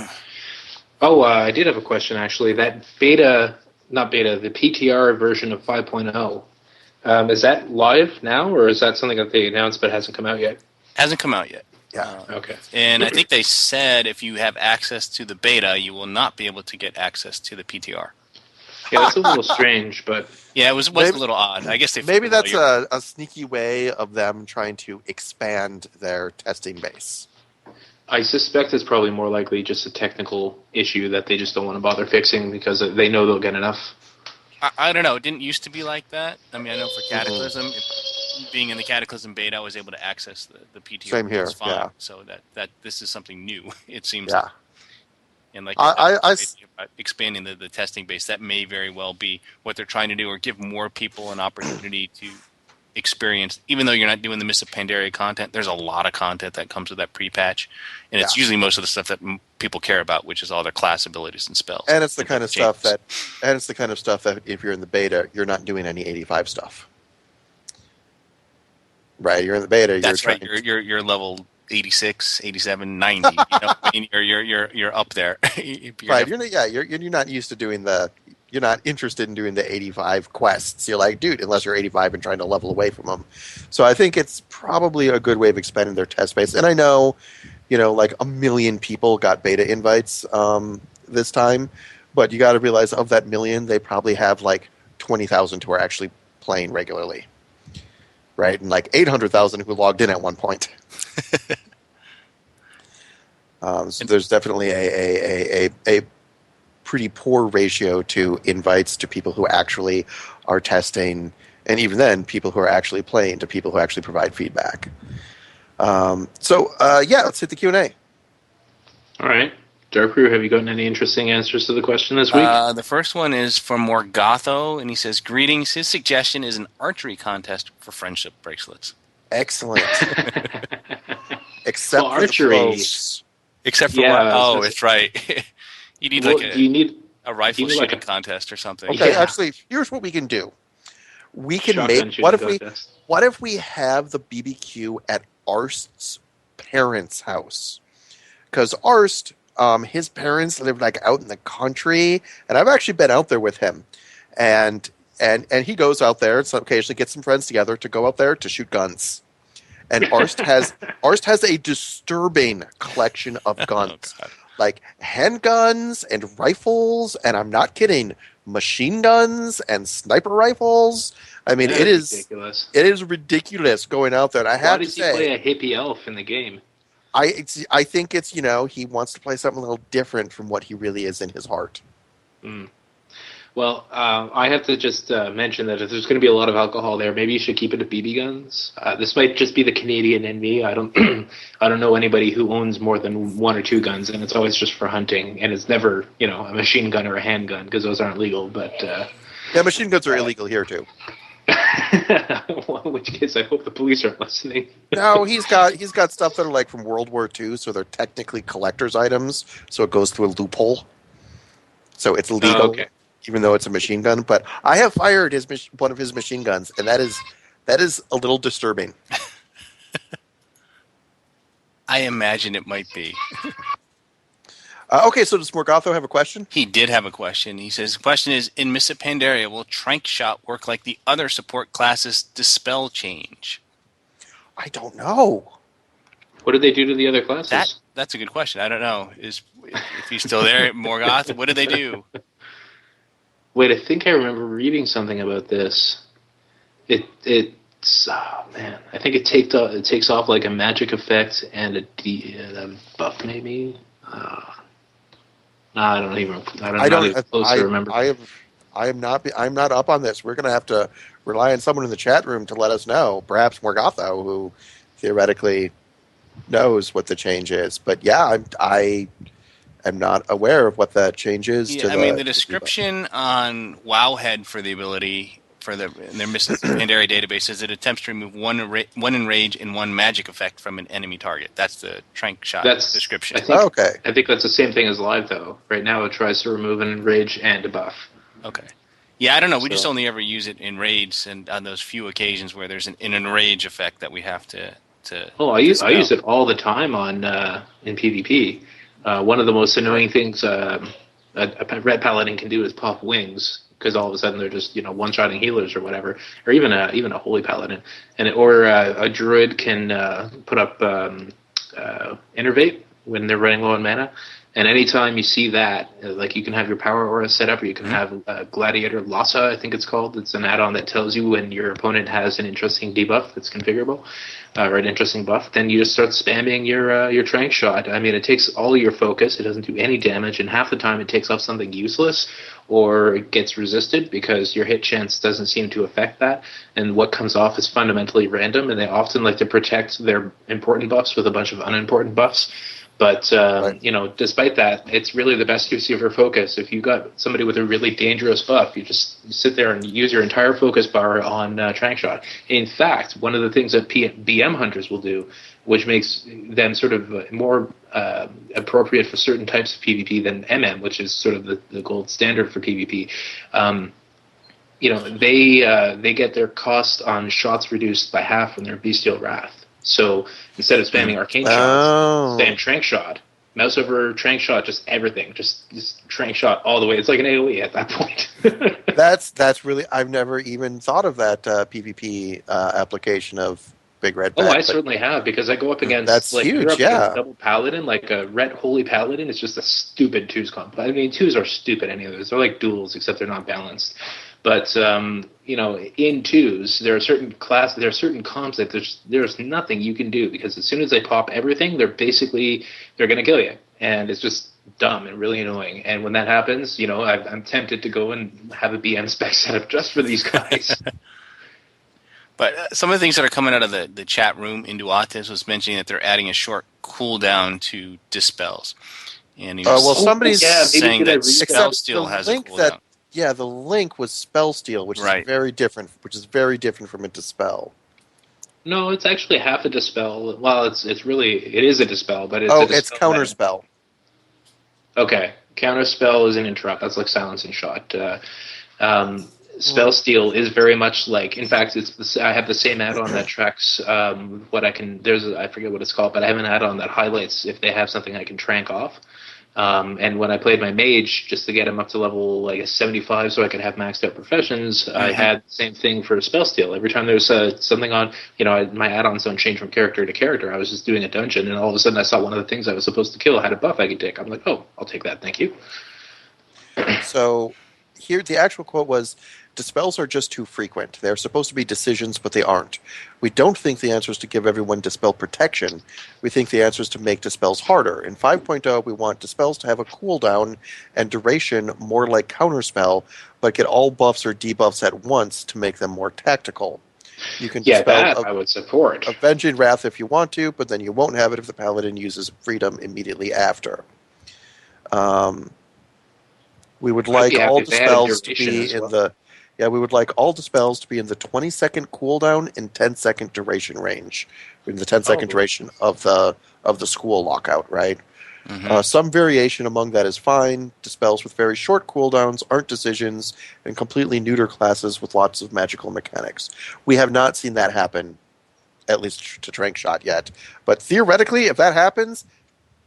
Oh, I did have a question, actually. That the PTR version of 5.0, is that live now, or is that something that they announced but hasn't come out yet? Hasn't come out yet. Yeah. Okay. And I think they said if you have access to the beta, you will not be able to get access to the PTR. Yeah, that's a little strange, but... Yeah, it was a little odd. I guess maybe that's a sneaky way of them trying to expand their testing base. I suspect it's probably more likely just a technical issue that they just don't want to bother fixing because they know they'll get enough. I don't know. It didn't used to be like that. I mean, I know for Cataclysm, being in the Cataclysm beta, I was able to access the PTR Same here, just fine. yeah. So that this is something new. It seems Yeah. like. And like you said, I about expanding the testing base, that may very well be what they're trying to do, or give more people an opportunity to experience. Even though you're not doing the Mists of Pandaria content, there's a lot of content that comes with that pre-patch, and it's Yeah. usually most of the stuff that people care about, which is all their class abilities and spells. and it's the And kind of stuff that, if you're in the beta, you're not doing any 85 stuff. Right, you're in the beta. That's you're right. You're level 86, 87, 90. You know, I mean, you're up there. Right, you're not used to doing you're not interested in doing the 85 quests. You're like, dude, unless you're 85 and trying to level away from them. So I think it's probably a good way of expanding their test base. And I know, like 1 million people got beta invites this time, but you got to realize of that million, they probably have like 20,000 who are actually playing regularly. Right, and like 800,000 who logged in at one point. So there's definitely a pretty poor ratio to invites to people who actually are testing, and even then, people who are actually playing to people who actually provide feedback. Let's hit the Q&A. All right. Dark Brew, have you gotten any interesting answers to the question this week? The first one is from Morgatho, and he says, "Greetings. His suggestion is an archery contest for friendship bracelets." Excellent. Except Well, for the archery. bows. Except for Yeah, what? Oh, it's right. You need do you need a rifle do you need shooting like contest or something. Okay, Yeah. actually, here's what we can do. We can shotgun make. What shooting if contest? What if we have the BBQ at Arst's parents' house? Because Arst, his parents live like out in the country, and I've actually been out there with him, and he goes out there and so occasionally gets some friends together to go out there to shoot guns. And Arst has a disturbing collection of guns, God. like handguns and rifles, and I'm not kidding, machine guns and sniper rifles. I mean, That it is ridiculous. it is ridiculous going out there. And I Why have to does he play say, a hippie elf in the game? I think it's he wants to play something a little different from what he really is in his heart. Well, I have to just mention that if there's going to be a lot of alcohol there, maybe you should keep it to BB guns. This might just be the Canadian in me. I don't, I don't know anybody who owns more than 1 or 2 guns, and it's always just for hunting, and it's never, a machine gun or a handgun because those aren't legal. But Yeah, machine guns are illegal here too. well, in which case, I hope the police aren't listening. No, he's got stuff that are like from World War II, so they're technically collector's items, so it goes through a loophole. So it's legal. Oh, okay. Even though it's a machine gun. But I have fired one of his machine guns, and that is a little disturbing. I imagine it might be. Okay, so does Morgatho have a question? He did have a question. He says, the question is, in Mists of Pandaria, will Trank Shot work like the other support classes' Dispel change? I don't know. What did they do to the other classes? That's a good question. I don't know. If he's still there, Morgoth, what did they do? Wait, I think I remember reading something about this. It's man, I think it takes off like a magic effect and a buff maybe. No, I don't even. I'm not even close to remember. I'm not up on this. We're going to have to rely on someone in the chat room to let us know. Perhaps Morgatho, who theoretically knows what the change is. But yeah, I am not aware of what that change is. Yeah, the description on Wowhead for the ability in their Mists of Pandaria database is it attempts to remove one enrage and 1 magic effect from an enemy target. That's the Trank Shot description. I think that's the same thing as live though. Right now it tries to remove an enrage and a buff. Okay. Yeah, I don't know. We just only ever use it in raids and on those few occasions where there's an enrage effect that we have to. Oh, I use it all the time on in PvP. One of the most annoying things a red paladin can do is pop wings because all of a sudden they're just one-shotting healers or whatever, or even a holy paladin, or a druid can put up innervate when they're running low on mana, And anytime you see that, like you can have your power aura set up, or you can have Gladiator Lhasa, I think it's called. It's an add-on that tells you when your opponent has an interesting debuff that's configurable, or an interesting buff. Then you just start spamming your trank shot. I mean, it takes all your focus. It doesn't do any damage, and half the time it takes off something useless, or it gets resisted because your hit chance doesn't seem to affect that. And what comes off is fundamentally random, and they often like to protect their important buffs with a bunch of unimportant buffs. But, Right. Despite that, it's really the best use of your focus. If you got somebody with a really dangerous buff, you just sit there and use your entire focus bar on Trank Shot. In fact, one of the things that BM hunters will do, which makes them sort of more appropriate for certain types of PvP than MM, which is sort of the gold standard for PvP, they get their cost on shots reduced by half when they're Bestial Wrath. So instead of spamming arcane shots, spam trank shot, mouse over trank shot, just everything, just trank shot all the way. It's like an AOE at that point. That's really, I've never even thought of that PvP application of Big Red Pack. I certainly have, because I go up against that's like huge, you're up yeah. against double paladin, like a red holy paladin. It's just a stupid twos comp. I mean, twos are stupid anyways. They're like duels, except they're not balanced. But in twos, there are certain comps that there's nothing you can do, because as soon as they pop everything, they're going to kill you, and it's just dumb and really annoying. And when that happens, I'm tempted to go and have a BM spec set up just for these guys. But some of the things that are coming out of the chat room into Otis was mentioning that they're adding a short cooldown to dispels. And he was somebody's saying that Except Spell Steal the has a link cooldown. the link was Spell Steal, which Right. is very different. Which is very different from a Dispel. No, it's actually half a dispel. Well, it is a dispel, but it's it's Counterspell. Okay, Counterspell is an interrupt. That's like silencing shot. Spell Steal is very much like. In fact, I have the same add-on that tracks what I can. I forget what it's called, but I have an add-on that highlights if they have something I can trank off. And when I played my mage, just to get him up to level like a 75 so I could have maxed out professions, I had the same thing for Spell Steal. Every time there's something on, my add-ons don't change from character to character. I was just doing a dungeon, and all of a sudden I saw one of the things I was supposed to kill had a buff I could take. I'm like, oh, I'll take that, thank you. So here, the actual quote was, "Dispels are just too frequent. They're supposed to be decisions, but they aren't. We don't think the answer is to give everyone Dispel protection. We think the answer is to make Dispels harder. In 5.0, we want Dispels to have a cooldown and duration more like Counterspell, but get all buffs or debuffs at once to make them more tactical. You can Dispel I would support. Avenging Wrath if you want to, but then you won't have it if the Paladin uses Freedom immediately after. We would like all Dispels to be in the... Yeah, we would like all Dispels to be in the 20-second cooldown and 10-second duration range. In the 10-second duration of the school lockout, right? Mm-hmm. Some variation among that is fine. Dispels with very short cooldowns aren't decisions, and completely neuter classes with lots of magical mechanics. We have not seen that happen, at least to Trank Shot yet. But theoretically, if that happens,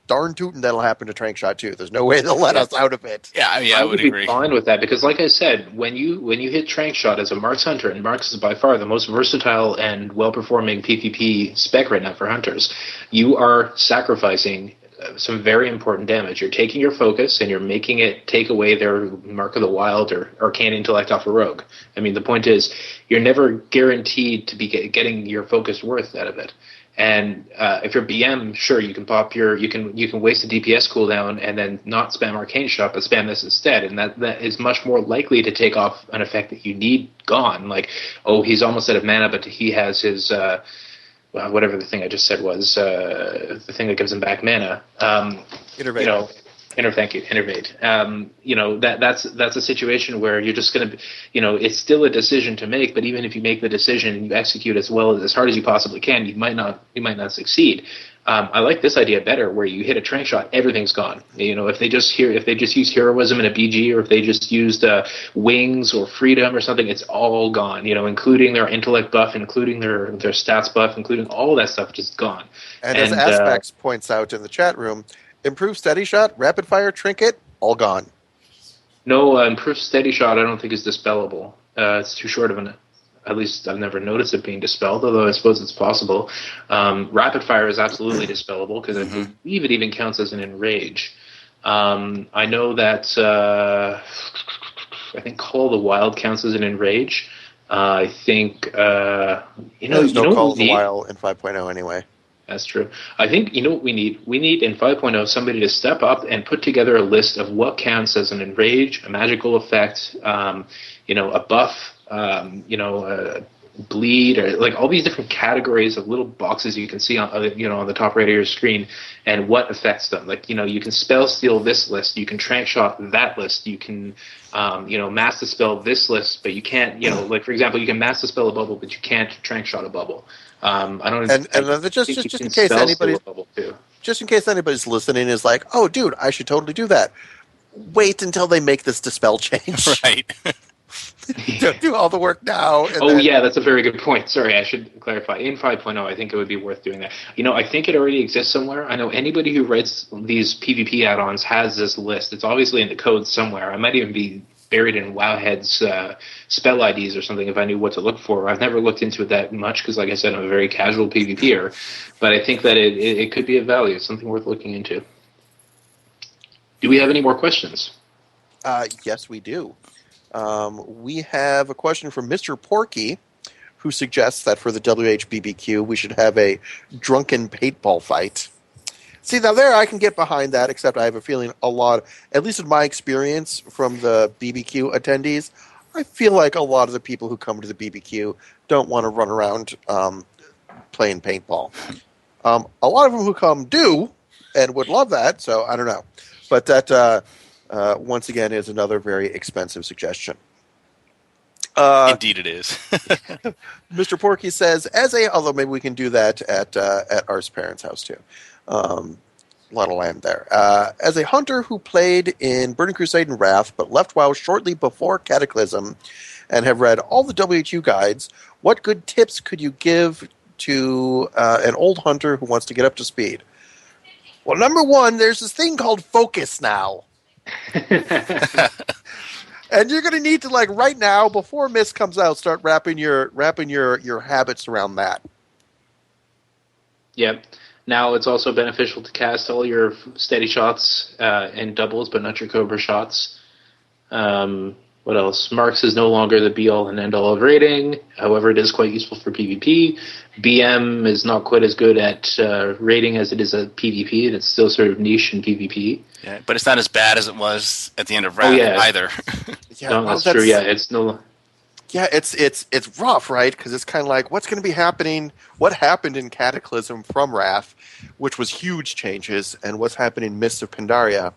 darn tootin' that'll happen to Trank Shot too. There's no way they'll let us out of it. Yeah, I would agree. Be fine with that, because like I said, when you hit Trank Shot as a Marks Hunter, and Marks is by far the most versatile and well-performing PvP spec right now for hunters, you are sacrificing some very important damage. You're taking your focus and you're making it take away their Mark of the Wild or Arcane Intellect off a rogue. I mean, the point is, you're never guaranteed to be getting your focus worth out of it. And if you're BM, sure, you can pop you can waste a DPS cooldown and then not spam Arcane Shot, but spam this instead, and that is much more likely to take off an effect that you need gone. Like, oh, he's almost out of mana, but he has his whatever the thing I just said was, the thing that gives him back mana. Innervate. Innervate. That's a situation where you're just going to, it's still a decision to make, but even if you make the decision and you execute as hard as you possibly can, you might not succeed. I like this idea better, where you hit a Trank Shot, everything's gone. If they just use Heroism in a BG, or if they just used Wings or Freedom or something, it's all gone. Including their Intellect buff, including their stats buff, including all of that stuff, just gone. And as Aspects points out in the chat room, improved Steady Shot, Rapid Fire, Trinket, all gone. No, improved Steady Shot I don't think is dispellable. It's too short of an... At least I've never noticed it being dispelled, although I suppose it's possible. Rapid Fire is absolutely dispellable, because I believe it even counts as an Enrage. I know that I think Call of the Wild counts as an enrage. I think There's no what Call we of the need. Wild in 5.0 anyway. That's true. I think you know what we need. We need in 5.0 somebody to step up and put together a list of what counts as an enrage, a magical effect, a buff, bleed, or like all these different categories of little boxes you can see on on the top right of your screen, and what affects them. Like you can spell steal this list, you can trank shot that list, you can mass dispel this list, but you can't like for example you can mass dispel a bubble, but you can't trank shot a bubble. I don't. And I just think you just can in case spell steal anybody's a bubble too. just in case anybody's listening is like, oh, dude, I should totally do that. Wait until they make this dispel change. Right. Do all the work now. And Oh then, yeah, that's a very good point. Sorry, I should clarify. In 5.0, I think it would be worth doing that. I think it already exists somewhere. I know anybody who writes these PvP add-ons has this list. It's obviously in the code somewhere. I might even be buried in Wowhead's spell IDs or something if I knew what to look for. I've never looked into it that much because, like I said, I'm a very casual PvPer. But I think that it could be of value. It's something worth looking into. Do we have any more questions? yes, we do. We have a question from Mr. Porky, who suggests that for the WHBBQ, we should have a drunken paintball fight. See, now there I can get behind that, except I have a feeling at least in my experience from the BBQ attendees, I feel like a lot of the people who come to the BBQ don't want to run around playing paintball. A lot of them who come do and would love that, so I don't know. But that, once again, is another very expensive suggestion. Indeed it is. Mr. Porky says, although maybe we can do that at Art's parents' house too. A lot of land there. As a hunter who played in Burning Crusade and Wrath, but left WoW shortly before Cataclysm, and have read all the WHU guides, what good tips could you give to an old hunter who wants to get up to speed? Well, number one, there's this thing called focus now. And you're going to need to, like, right now, before Mist comes out, start wrapping your habits around that. Yep. Now it's also beneficial to cast all your steady shots and doubles, but not your Cobra shots. What else? Marks is no longer the be-all and end-all of raiding. However, it is quite useful for PvP. BM is not quite as good at raiding as it is at PvP, and it's still sort of niche in PvP. Yeah, but it's not as bad as it was at the end of Wrath either. Yeah, No, that's true. Yeah, it's no. Yeah, it's rough, right? Because it's kind of like, what's going to be happening? What happened in Cataclysm from Wrath, which was huge changes, and what's happening in Mists of Pandaria,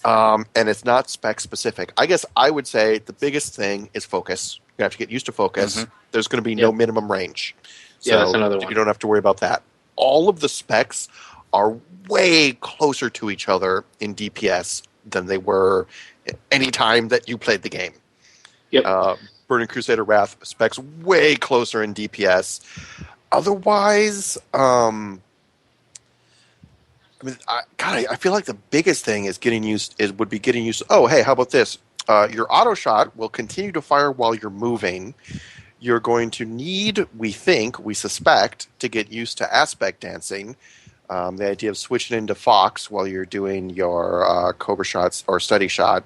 and it's not spec specific. I guess I would say the biggest thing is focus. You have to get used to focus. Mm-hmm. There's going to be no minimum range, so Yeah, that's another one. you don't have to worry about that. All of the specs are way closer to each other in DPS than they were any time that you played the game. Yep. Burning Crusader Wrath specs way closer in DPS. Otherwise, I feel like the biggest thing is getting used. Oh, hey, how about this? Your auto shot will continue to fire while you're moving. You're going to need, we suspect, to get used to aspect dancing. The idea of switching into Fox while you're doing your Cobra shots or steady shot,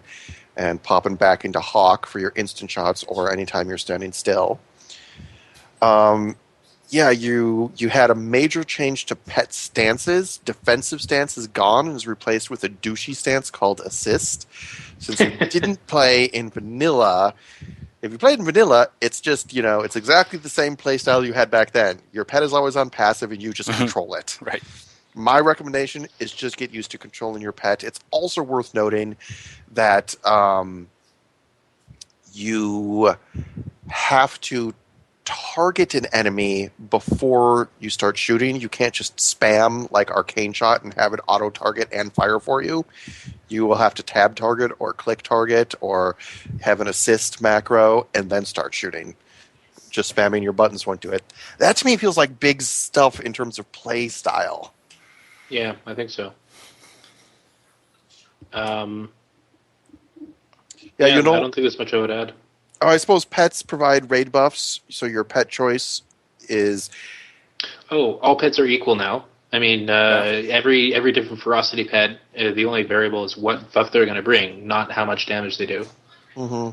and popping back into Hawk for your instant shots or anytime you're standing still. You had a major change to pet stances. Defensive stance is gone and is replaced with a douchey stance called assist. Since you didn't play in vanilla, if you played in vanilla, it's just, it's exactly the same playstyle you had back then. Your pet is always on passive and you just control it. Right. My recommendation is just get used to controlling your pet. It's also worth noting that you have to target an enemy before you start shooting. You can't just spam like Arcane Shot and have it auto-target and fire for you. You will have to tab target or click target or have an assist macro and then start shooting. Just spamming your buttons won't do it. That to me feels like big stuff in terms of play style. Yeah, I think so. I don't think there's much I would add. I suppose pets provide raid buffs, so your pet choice is... Oh, all pets are equal now. I mean, every different ferocity pet, the only variable is what buff they're going to bring, not how much damage they do. Mm-hmm.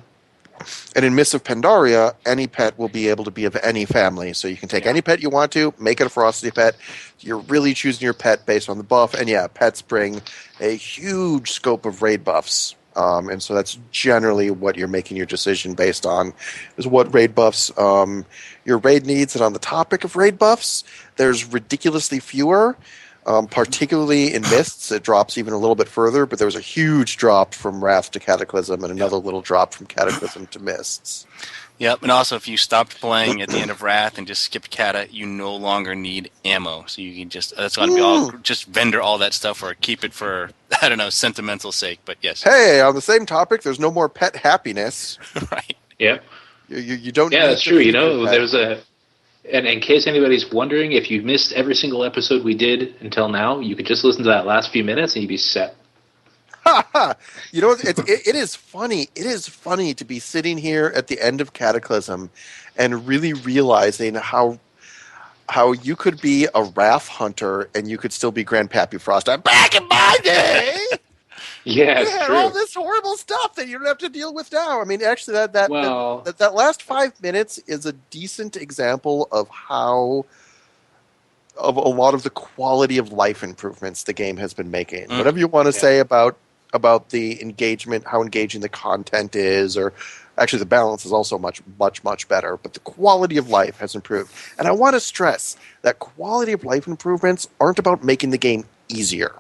And in Mists of Pandaria, any pet will be able to be of any family. So you can take any pet you want to, make it a ferocity pet. You're really choosing your pet based on the buff. And yeah, pets bring a huge scope of raid buffs. And so that's generally what you're making your decision based on, is what raid buffs your raid needs. And on the topic of raid buffs, there's ridiculously fewer. Particularly in Mists, it drops even a little bit further, but there was a huge drop from Wrath to Cataclysm and another little drop from Cataclysm to Mists. Yep, and also if you stopped playing at the end of Wrath and just skipped Kata, you no longer need ammo. So you can just, that's going to be all, just vendor all that stuff or keep it for, I don't know, sentimental sake, but yes. Hey, on the same topic, there's no more pet happiness. Right. Yeah. You don't Yeah, need that's to true. feed You know, your pet. there's a... And in case anybody's wondering, if you missed every single episode we did until now, you could just listen to that last few minutes and you'd be set. You know, it is funny. It is funny to be sitting here at the end of Cataclysm and really realizing how you could be a Wrath hunter and you could still be Grandpappy Frostheim. Back in my day, Yeah, you it's had true. all this horrible stuff that you don't have to deal with now. I mean, actually, that Well- last 5 minutes is a decent example of of a lot of the quality of life improvements the game has been making. Whatever you want to say about the engagement, how engaging the content is, or actually the balance is also much better, but the quality of life has improved. And I want to stress that quality of life improvements aren't about making the game easier.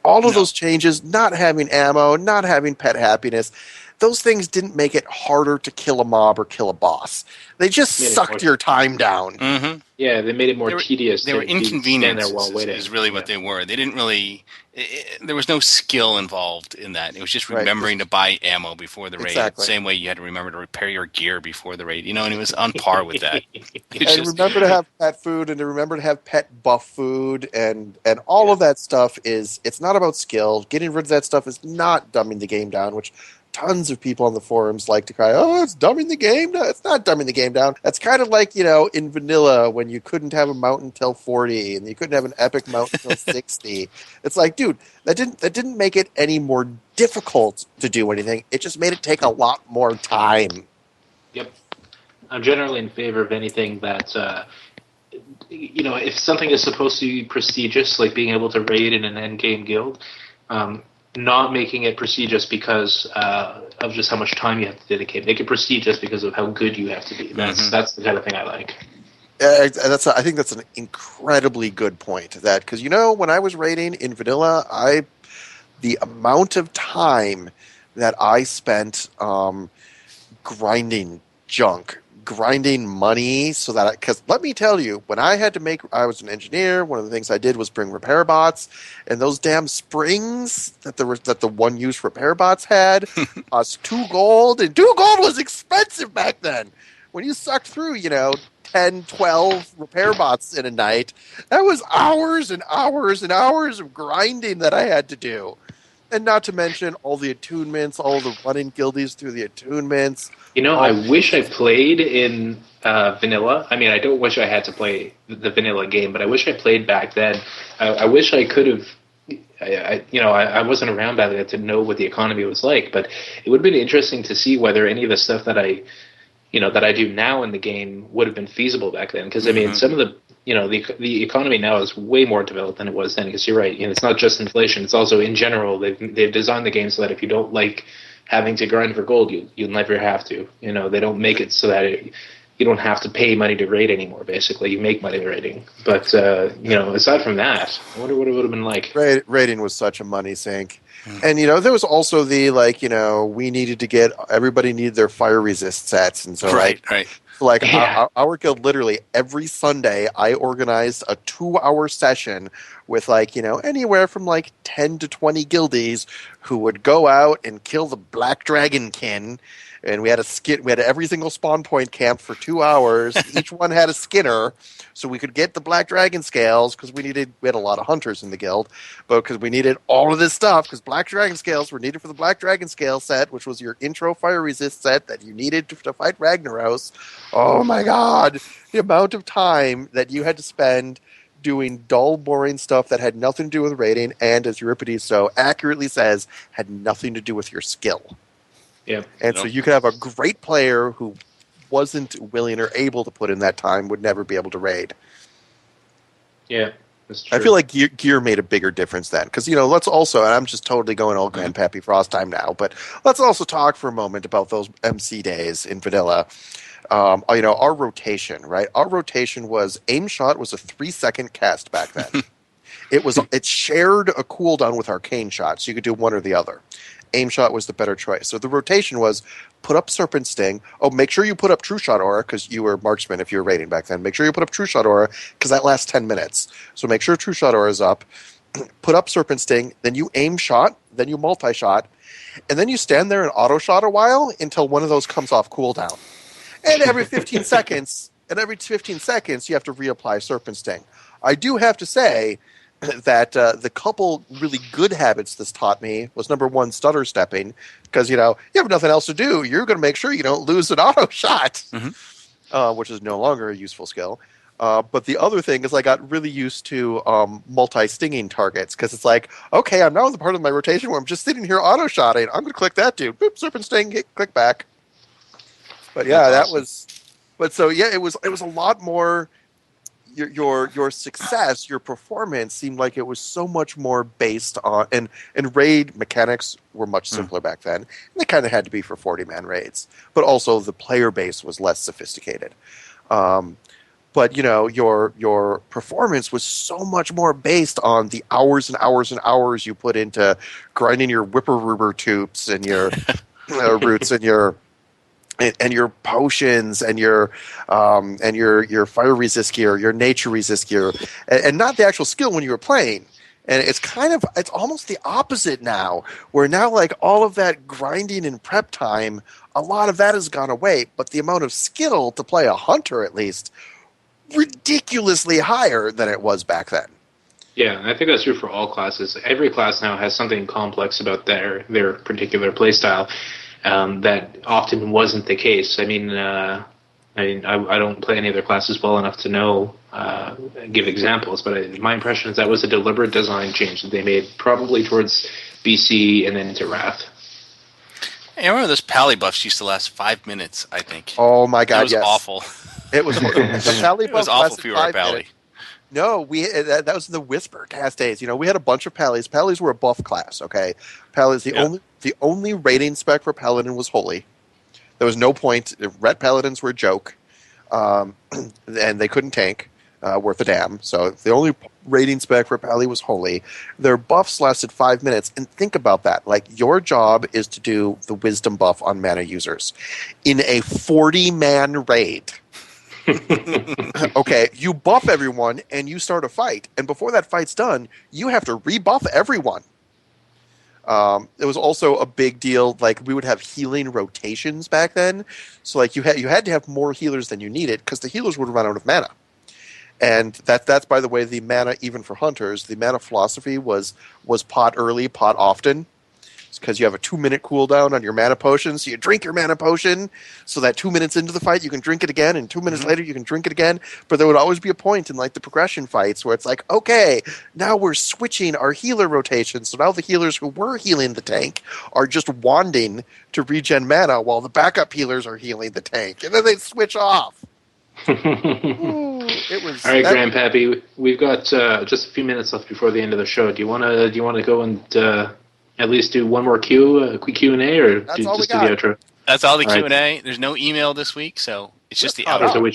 All of those changes, not having ammo, not having pet happiness, those things didn't make it harder to kill a mob or kill a boss. They just sucked your time down. Mm-hmm. Yeah, they made it more tedious. They were to stand inconveniences, there while waiting. is really what they were. They didn't really... there was no skill involved in that. It was just remembering to buy ammo before the raid. Exactly. Same way you had to remember to repair your gear before the raid. You know, and it was on par with that. And remember to have pet food, and to remember to have pet buff food, and all of that stuff it's not about skill. Getting rid of that stuff is not dumbing the game down, which tons of people on the forums like to cry, oh, it's dumbing the game down. It's not dumbing the game down. That's kind of like, in vanilla when you couldn't have a mountain till 40 and you couldn't have an epic mountain till 60. It's like, dude, that didn't make it any more difficult to do anything. It just made it take a lot more time. Yep. I'm generally in favor of anything that, if something is supposed to be prestigious, like being able to raid in an endgame guild, not making it prestigious because of just how much time you have to dedicate. Make it prestigious because of how good you have to be. That's the kind of thing I like. I think that's an incredibly good point. That because when I was raiding in vanilla, the amount of time that I spent grinding junk, grinding money, so that because let me tell you, when I was an engineer. One of the things I did was bring repair bots, and those damn springs that the one use repair bots had cost 2 gold, and 2 gold was expensive back then. When you sucked through, 10, 12 repair bots in a night, that was hours and hours and hours of grinding that I had to do. And not to mention all the attunements, all the running guildies through the attunements. I wish I played in vanilla. I mean, I don't wish I had to play the vanilla game, but I wish I played back then. I wish I could have. I wasn't around back then to know what the economy was like, but it would have been interesting to see whether any of the stuff that I do now in the game would have been feasible back then. Because I mean, some of the economy now is way more developed than it was then. Because you're right, it's not just inflation; it's also in general they've designed the game so that if you don't like having to grind for gold, you'll never have to. They don't make it so that you don't have to pay money to raid anymore. Basically, you make money raiding. But aside from that, I wonder what it would have been like. Raiding was such a money sink. And there was also the we needed to everybody needed their fire resist sets, and so right. Our guild, literally every Sunday I organized a 2-hour session with anywhere from 10 to 20 guildies who would go out and kill the black dragonkin. And we had every single spawn point camp for 2 hours. Each one had a skinner, so we could get the black dragon scales because we had a lot of hunters in the guild, but because we needed all of this stuff because black dragon scales were needed for the black dragon scale set, which was your intro fire resist set that you needed to fight Ragnaros. Oh my god, the amount of time that you had to spend doing dull, boring stuff that had nothing to do with rating, and as Euripides so accurately says, had nothing to do with your skill. Yeah. And so you could have a great player who wasn't willing or able to put in that time, would never be able to raid. Yeah, that's true. I feel like gear made a bigger difference then. Because, let's also, and I'm just totally going all Grandpappy Frostheim now, but let's also talk for a moment about those MC days in vanilla. Our rotation, right? Our rotation was aim shot was a 3-second cast back then. It shared a cooldown with arcane shot, so you could do one or the other. Aim shot was the better choice. So the rotation was put up Serpent Sting. Oh, make sure you put up True Shot Aura because you were marksman if you were raiding back then. Make sure you put up True Shot Aura because that lasts 10 minutes. So make sure True Shot Aura is up. Put up Serpent Sting. Then you aim shot. Then you multi-shot. And then you stand there and auto shot a while until one of those comes off cooldown. And every 15 seconds, you have to reapply Serpent Sting. I do have to say that the couple really good habits this taught me was, number one, stutter stepping, because you have nothing else to do. You're going to make sure you don't lose an auto shot, which is no longer a useful skill. But the other thing is I got really used to multi-stinging targets, because it's like, okay, I'm now in the part of my rotation where I'm just sitting here auto-shotting. I'm going to click that dude. Boop, Serpent Sting, click back. But yeah, That's awesome. that was... But so, yeah, it was a lot more... Your success, your performance seemed like it was so much more based on, and raid mechanics were much simpler back then. And they kind of had to be for 40-man raids, but also the player base was less sophisticated. But your performance was so much more based on the hours and hours and hours you put into grinding your whipper tubes and your roots and your potions and your fire resist gear, your nature resist gear, and not the actual skill when you were playing. And it's almost the opposite now, where now like all of that grinding and prep time, a lot of that has gone away, but the amount of skill to play a hunter, at least, ridiculously higher than it was back then. Yeah, I think that's true for all classes. Every class now has something complex about their particular playstyle. That often wasn't the case. I don't play any other classes well enough to know, give examples, but my impression is that was a deliberate design change that they made probably towards BC and then into Wrath. I remember those pally buffs used to last 5 minutes, I think. Oh my god, It was yes. awful. It was the pally It was buff awful lasted if you were a 5 pally. minutes. No, that was the Whisper cast days. We had a bunch of pallies. Pallies were a buff class, okay? Pallies, the only rating spec for Paladin was Holy. There was no point. Ret Paladins were a joke, and they couldn't tank worth a damn. So the only rating spec for Pally was Holy. Their buffs lasted 5 minutes, and think about that. Like, your job is to do the Wisdom buff on mana users in a 40-man raid. Okay, you buff everyone and you start a fight, and before that fight's done, you have to rebuff everyone. It was also a big deal. Like, we would have healing rotations back then, so like you had to have more healers than you needed because the healers would run out of mana. And that's by the way, the mana, even for hunters, the mana philosophy was pot early, pot often. Because you have a 2-minute cooldown on your mana potion, so you drink your mana potion, so that 2 minutes into the fight you can drink it again, and 2 minutes later you can drink it again. But there would always be a point in like the progression fights where it's like, okay, now we're switching our healer rotation, so now the healers who were healing the tank are just wanding to regen mana while the backup healers are healing the tank, and then they switch off. Ooh, it was. All right, Grandpappy, we've got just a few minutes left before the end of the show. Do you want to go and at least do one more quick Q&A, or That's do all we the got. outro? That's all the All right. Q&A. There's no email this week, so it's just the Oh, outro.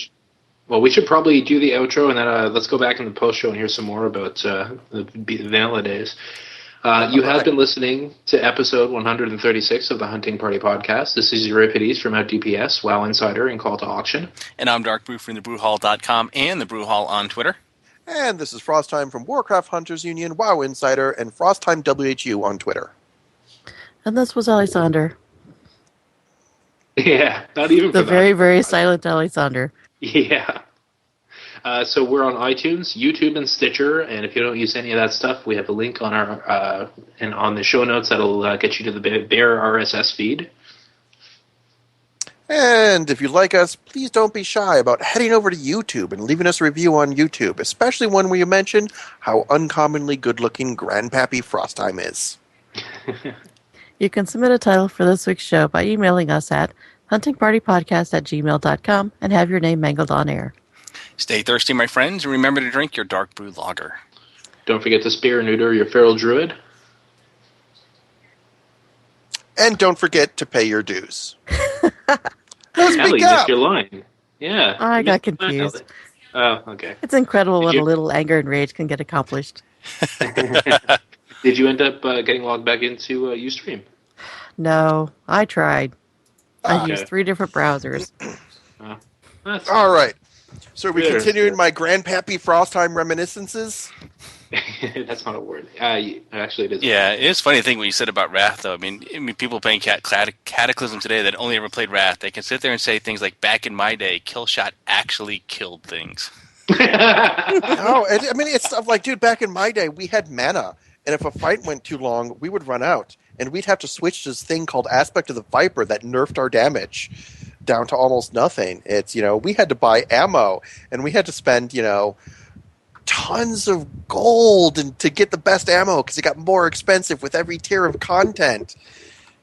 So we should probably do the outro, and then let's go back in the post show and hear some more about the vanilla days. You have been listening to episode 136 of the Hunting Party Podcast. This is Euripides from OutDPS, WoW Insider, and Call to Auction. And I'm Dark Brew from thebrewhall.com and the Brewhall on Twitter. And this is Frostheim from Warcraft Hunters Union, WoW Insider, and Frostheim WHU on Twitter. And this was Alexander, Yeah, not even the for that. very, very silent Alexander. Yeah. So we're on iTunes, YouTube, and Stitcher, and if you don't use any of that stuff, we have a link on our and on the show notes that'll get you to the Bear RSS feed. And if you like us, please don't be shy about heading over to YouTube and leaving us a review on YouTube, especially when we mention how uncommonly good-looking Grandpappy Frostheim is. You can submit a title for this week's show by emailing us at huntingpartypodcast@gmail.com and have your name mangled on air. Stay thirsty, my friends, and remember to drink your dark brew lager. Don't forget to spear and neuter your feral druid. And don't forget to pay your dues. Allie, you missed your line. Yeah. I you got missed your line, confused. Allie. Oh, okay. It's incredible Did what you- a little anger and rage can get accomplished. Did you end up getting logged back into Ustream? No, I tried. I Okay. used 3 different browsers. That's All right. So are we Sure. continuing my Grandpappy Frostheim reminiscences? That's not a word. Actually, it is. Yeah, it is funny to think what you said about Wrath, though. I mean people playing Cataclysm today that only ever played Wrath, they can sit there and say things like, back in my day, Killshot actually killed things. No, I mean, it's stuff like, dude, back in my day, we had mana. And if a fight went too long, we would run out. And we'd have to switch to this thing called Aspect of the Viper that nerfed our damage down to almost nothing. It's, we had to buy ammo. And we had to spend, tons of gold to get the best ammo because it got more expensive with every tier of content.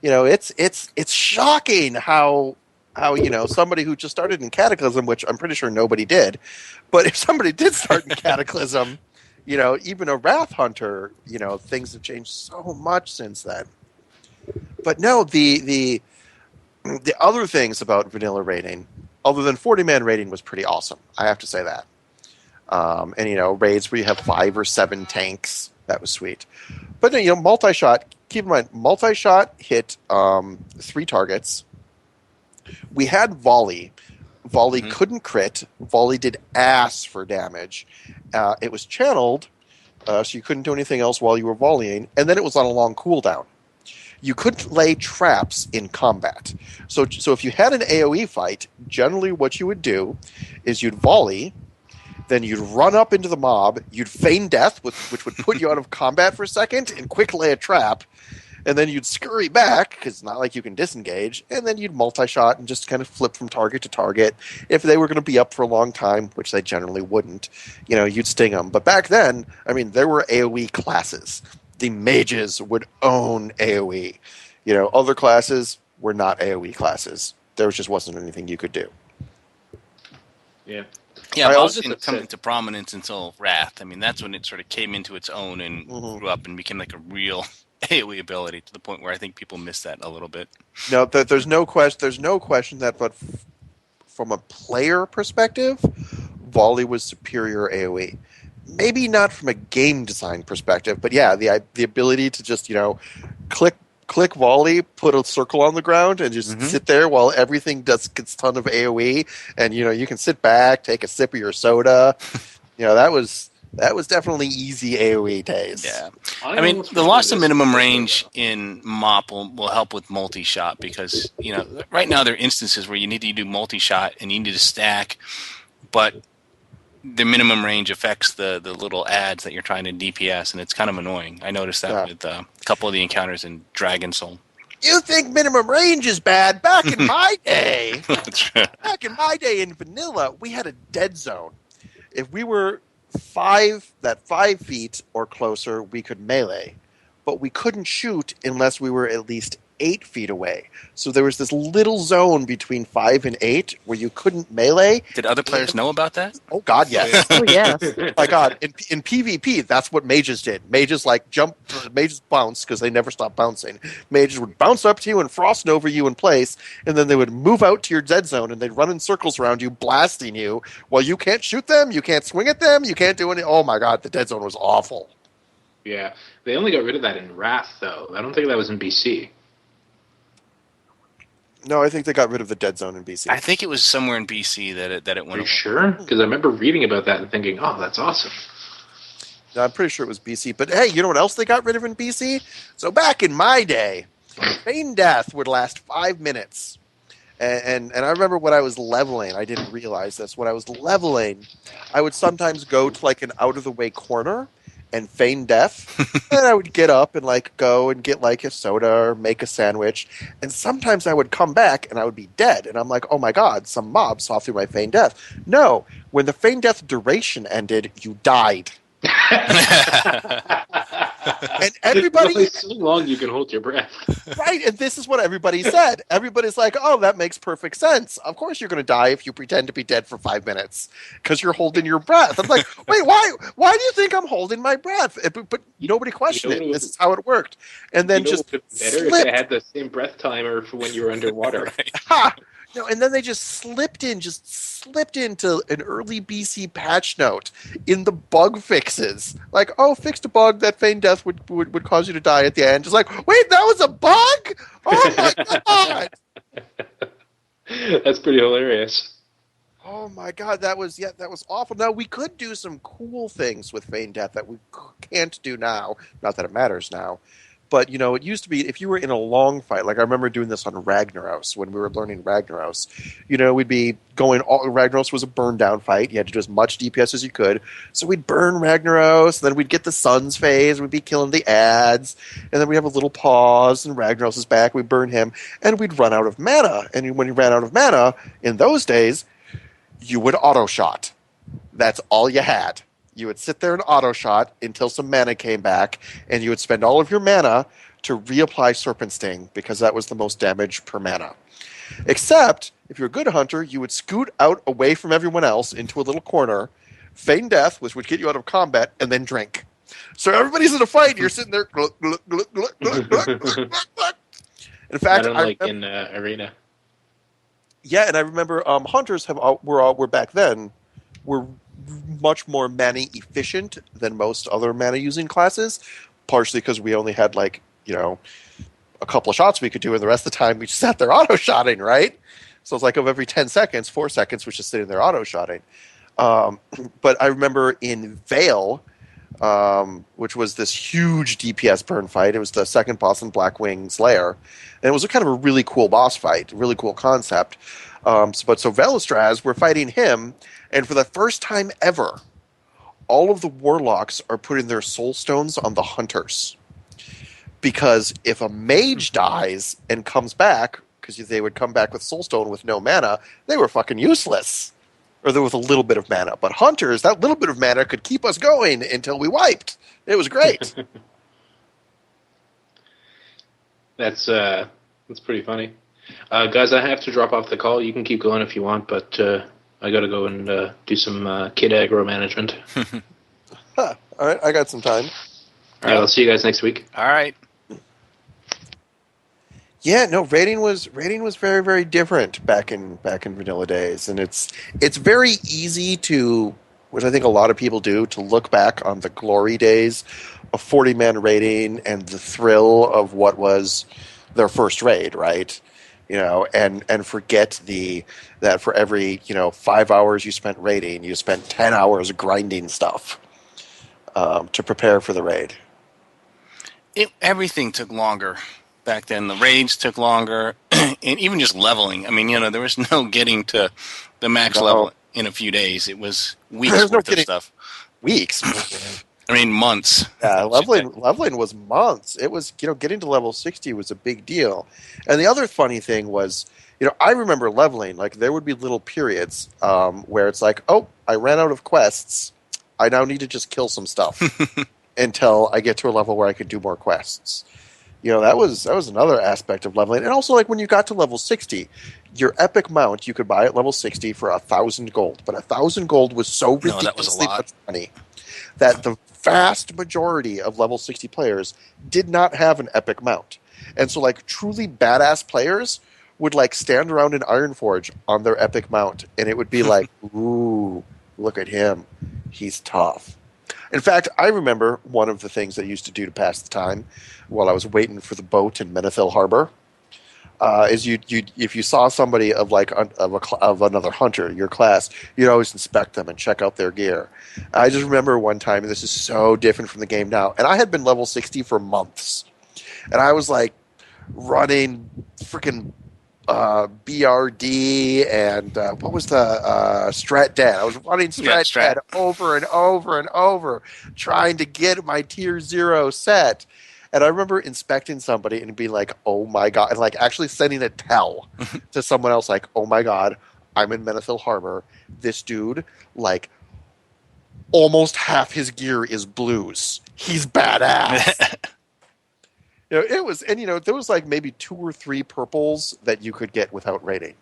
It's shocking how somebody who just started in Cataclysm, which I'm pretty sure nobody did, but if somebody did start in Cataclysm, even a Wrath Hunter, things have changed so much since then. But no, the other things about vanilla raiding, other than 40-man raiding, was pretty awesome. I have to say that. And raids where you have 5 or 7 tanks, that was sweet. But multi-shot, keep in mind, multi-shot hit 3 targets. We had volley. Volley couldn't crit. Volley did ass for damage. It was channeled, so you couldn't do anything else while you were volleying, and then it was on a long cooldown. You couldn't lay traps in combat. So if you had an AoE fight, generally what you would do is you'd volley, then you'd run up into the mob, you'd feign death, which would put you out of combat for a second, and quick lay a trap, and then you'd scurry back, because it's not like you can disengage, and then you'd multi-shot and just kind of flip from target to target. If they were going to be up for a long time, which they generally wouldn't, you'd sting them. But back then, there were AoE classes. The mages would own AoE. Other classes were not AoE classes. There just wasn't anything you could do. Yeah. Yeah, I Boss also didn't come into prominence until Wrath. I mean, that's when it sort of came into its own and grew up and became like a real AoE ability, to the point where I think people miss that a little bit. No, there's no question that, but from a player perspective, volley was superior AoE. Maybe not from a game design perspective, but yeah, the ability to just click volley, put a circle on the ground, and just sit there while everything gets a ton of AoE, and you can sit back, take a sip of your soda. That was definitely easy AoE days. Yeah. I mean, the loss of minimum range in MOP will help with multi-shot because, right now there are instances where you need to do multi-shot and you need to stack, but the minimum range affects the little ads that you're trying to DPS, and it's kind of annoying. I noticed that with a couple of the encounters in Dragon Soul. You think minimum range is bad? Back in my day, That's right. back in my day in vanilla, we had a dead zone. If we were 5 feet or closer, we could melee, but we couldn't shoot unless we were at least 8 feet away. So there was this little zone between 5 and 8 where you couldn't melee. Did other players know about that? Oh God, yes. Oh, yes. My God, in PvP, that's what mages did. Mages mages bounce because they never stop bouncing. Mages would bounce up to you and frost over you in place, and then they would move out to your dead zone, and they'd run in circles around you, blasting you. While you can't shoot them, you can't swing at them, you can't do any. Oh my God, the dead zone was awful. Yeah. They only got rid of that in Wrath, though. I don't think that was in BC. No, I think they got rid of the dead zone in BC. I think it was somewhere in BC that it Are went you away. sure? Because I remember reading about that and thinking, oh, that's awesome. No, I'm pretty sure it was BC. But hey, you know what else they got rid of in BC? So back in my day, feign death would last 5 minutes. And I remember when I was leveling, I didn't realize this. When I was leveling, I would sometimes go to like an out-of-the-way corner and feign death. And I would get up and like go and get like a soda or make a sandwich. And sometimes I would come back and I would be dead. And I'm like, oh my God, some mob saw through my feign death. No, when the feign death duration ended, you died. And everybody, It's only so long you can hold your breath. right? And this is what everybody said. Everybody's like, oh, that makes perfect sense. Of course you're going to die if you pretend to be dead for 5 minutes because you're holding your breath. I'm like, wait, why? Why do you think I'm holding my breath? But nobody questioned it. This is how it worked. And then just better if they slipped. had the same breath timer for when you were underwater. Right. Ha! No, and then they just slipped into an early BC patch note in the bug fixes. Like, oh, fixed a bug that feign death would cause you to die at the end. Just like, wait, that was a bug? Oh my God. That's pretty hilarious. Oh my God, that was awful. Now we could do some cool things with feign death that we can't do now. Not that it matters now. But, you know, it used to be if you were in a long fight, like I remember doing this on Ragnaros when we were learning Ragnaros, you know, we'd be going, Ragnaros was a burn down fight. You had to do as much DPS as you could. So we'd burn Ragnaros, and then we'd get the Sun's phase, we'd be killing the ads, and then we'd have a little pause, and Ragnaros is back, we'd burn him, and we'd run out of mana. And when you ran out of mana, in those days, you would auto-shot. That's all you had. You would sit there and auto-shot until some mana came back, and you would spend all of your mana to reapply Serpent Sting, because that was the most damage per mana. Except, if you're a good hunter, you would scoot out away from everyone else into a little corner, feign death, which would get you out of combat, and then drink. So everybody's in a fight, and you're sitting there, gluck, gluck, gluck, gluck, gluck, gluck, gluck, gluck. In fact, in Arena. Yeah, and I remember hunters were back then were much more mana efficient than most other mana using classes, partially because we only had like, you know, a couple of shots we could do, and the rest of the time we just sat there auto-shotting, right? So it's like of every 10 seconds, 4 seconds was just sitting there auto-shotting. But I remember in Vale, which was this huge DPS burn fight. It was the second boss in Blackwing's lair. And it was a kind of a really cool boss fight, really cool concept. So Velistraz, we're fighting him, and for the first time ever, all of the warlocks are putting their soul stones on the hunters. Because if a mage dies and comes back, because they would come back with soulstone with no mana, they were fucking useless. Or there was a little bit of mana. But hunters, that little bit of mana could keep us going until we wiped. It was great. That's pretty funny. Guys, I have to drop off the call. You can keep going if you want, but I got to go and do some kid aggro management. All right, I got some time. All right, I'll see you guys next week. All right. Yeah, no, rating was very, very different back in vanilla days, and it's very easy to, which I think a lot of people do, to look back on the glory days of 40-man raiding and the thrill of what was their first raid, right? You know, and forget that for every 5 hours you spent raiding, you spent 10 hours grinding stuff to prepare for the raid. Everything took longer back then. The raids took longer, and even just leveling. I mean, there was no getting to the max level in a few days. It was weeks worth of stuff. Weeks. I mean, months. Yeah, leveling was months. It was, getting to level 60 was a big deal. And the other funny thing was, I remember leveling, like there would be little periods where it's like, oh, I ran out of quests. I now need to just kill some stuff until I get to a level where I could do more quests. That was another aspect of leveling. And also, like when you got to level 60, your epic mount you could buy at level 60 for 1,000 gold. But 1,000 gold was so ridiculously much money that the vast majority of level 60 players did not have an epic mount. And so, like, truly badass players would, like, stand around in Ironforge on their epic mount, and it would be like, ooh, look at him. He's tough. In fact, I remember one of the things I used to do to pass the time while I was waiting for the boat in Menethil Harbor is if you saw somebody of another hunter, your class, you'd always inspect them and check out their gear. I just remember one time, and this is so different from the game now, and I had been level 60 for months, and I was like running freaking BRD and what was the Strat Dead. I was running Yeah, Strat Dead over and over and over, trying to get my tier 0 set. And I remember inspecting somebody and being like, "Oh my god!" and like actually sending a tell to someone else, like, "Oh my god, I'm in Menethil Harbor. This dude, like, almost half his gear is blues. He's badass." It was, and there was like maybe 2 or 3 purples that you could get without raiding.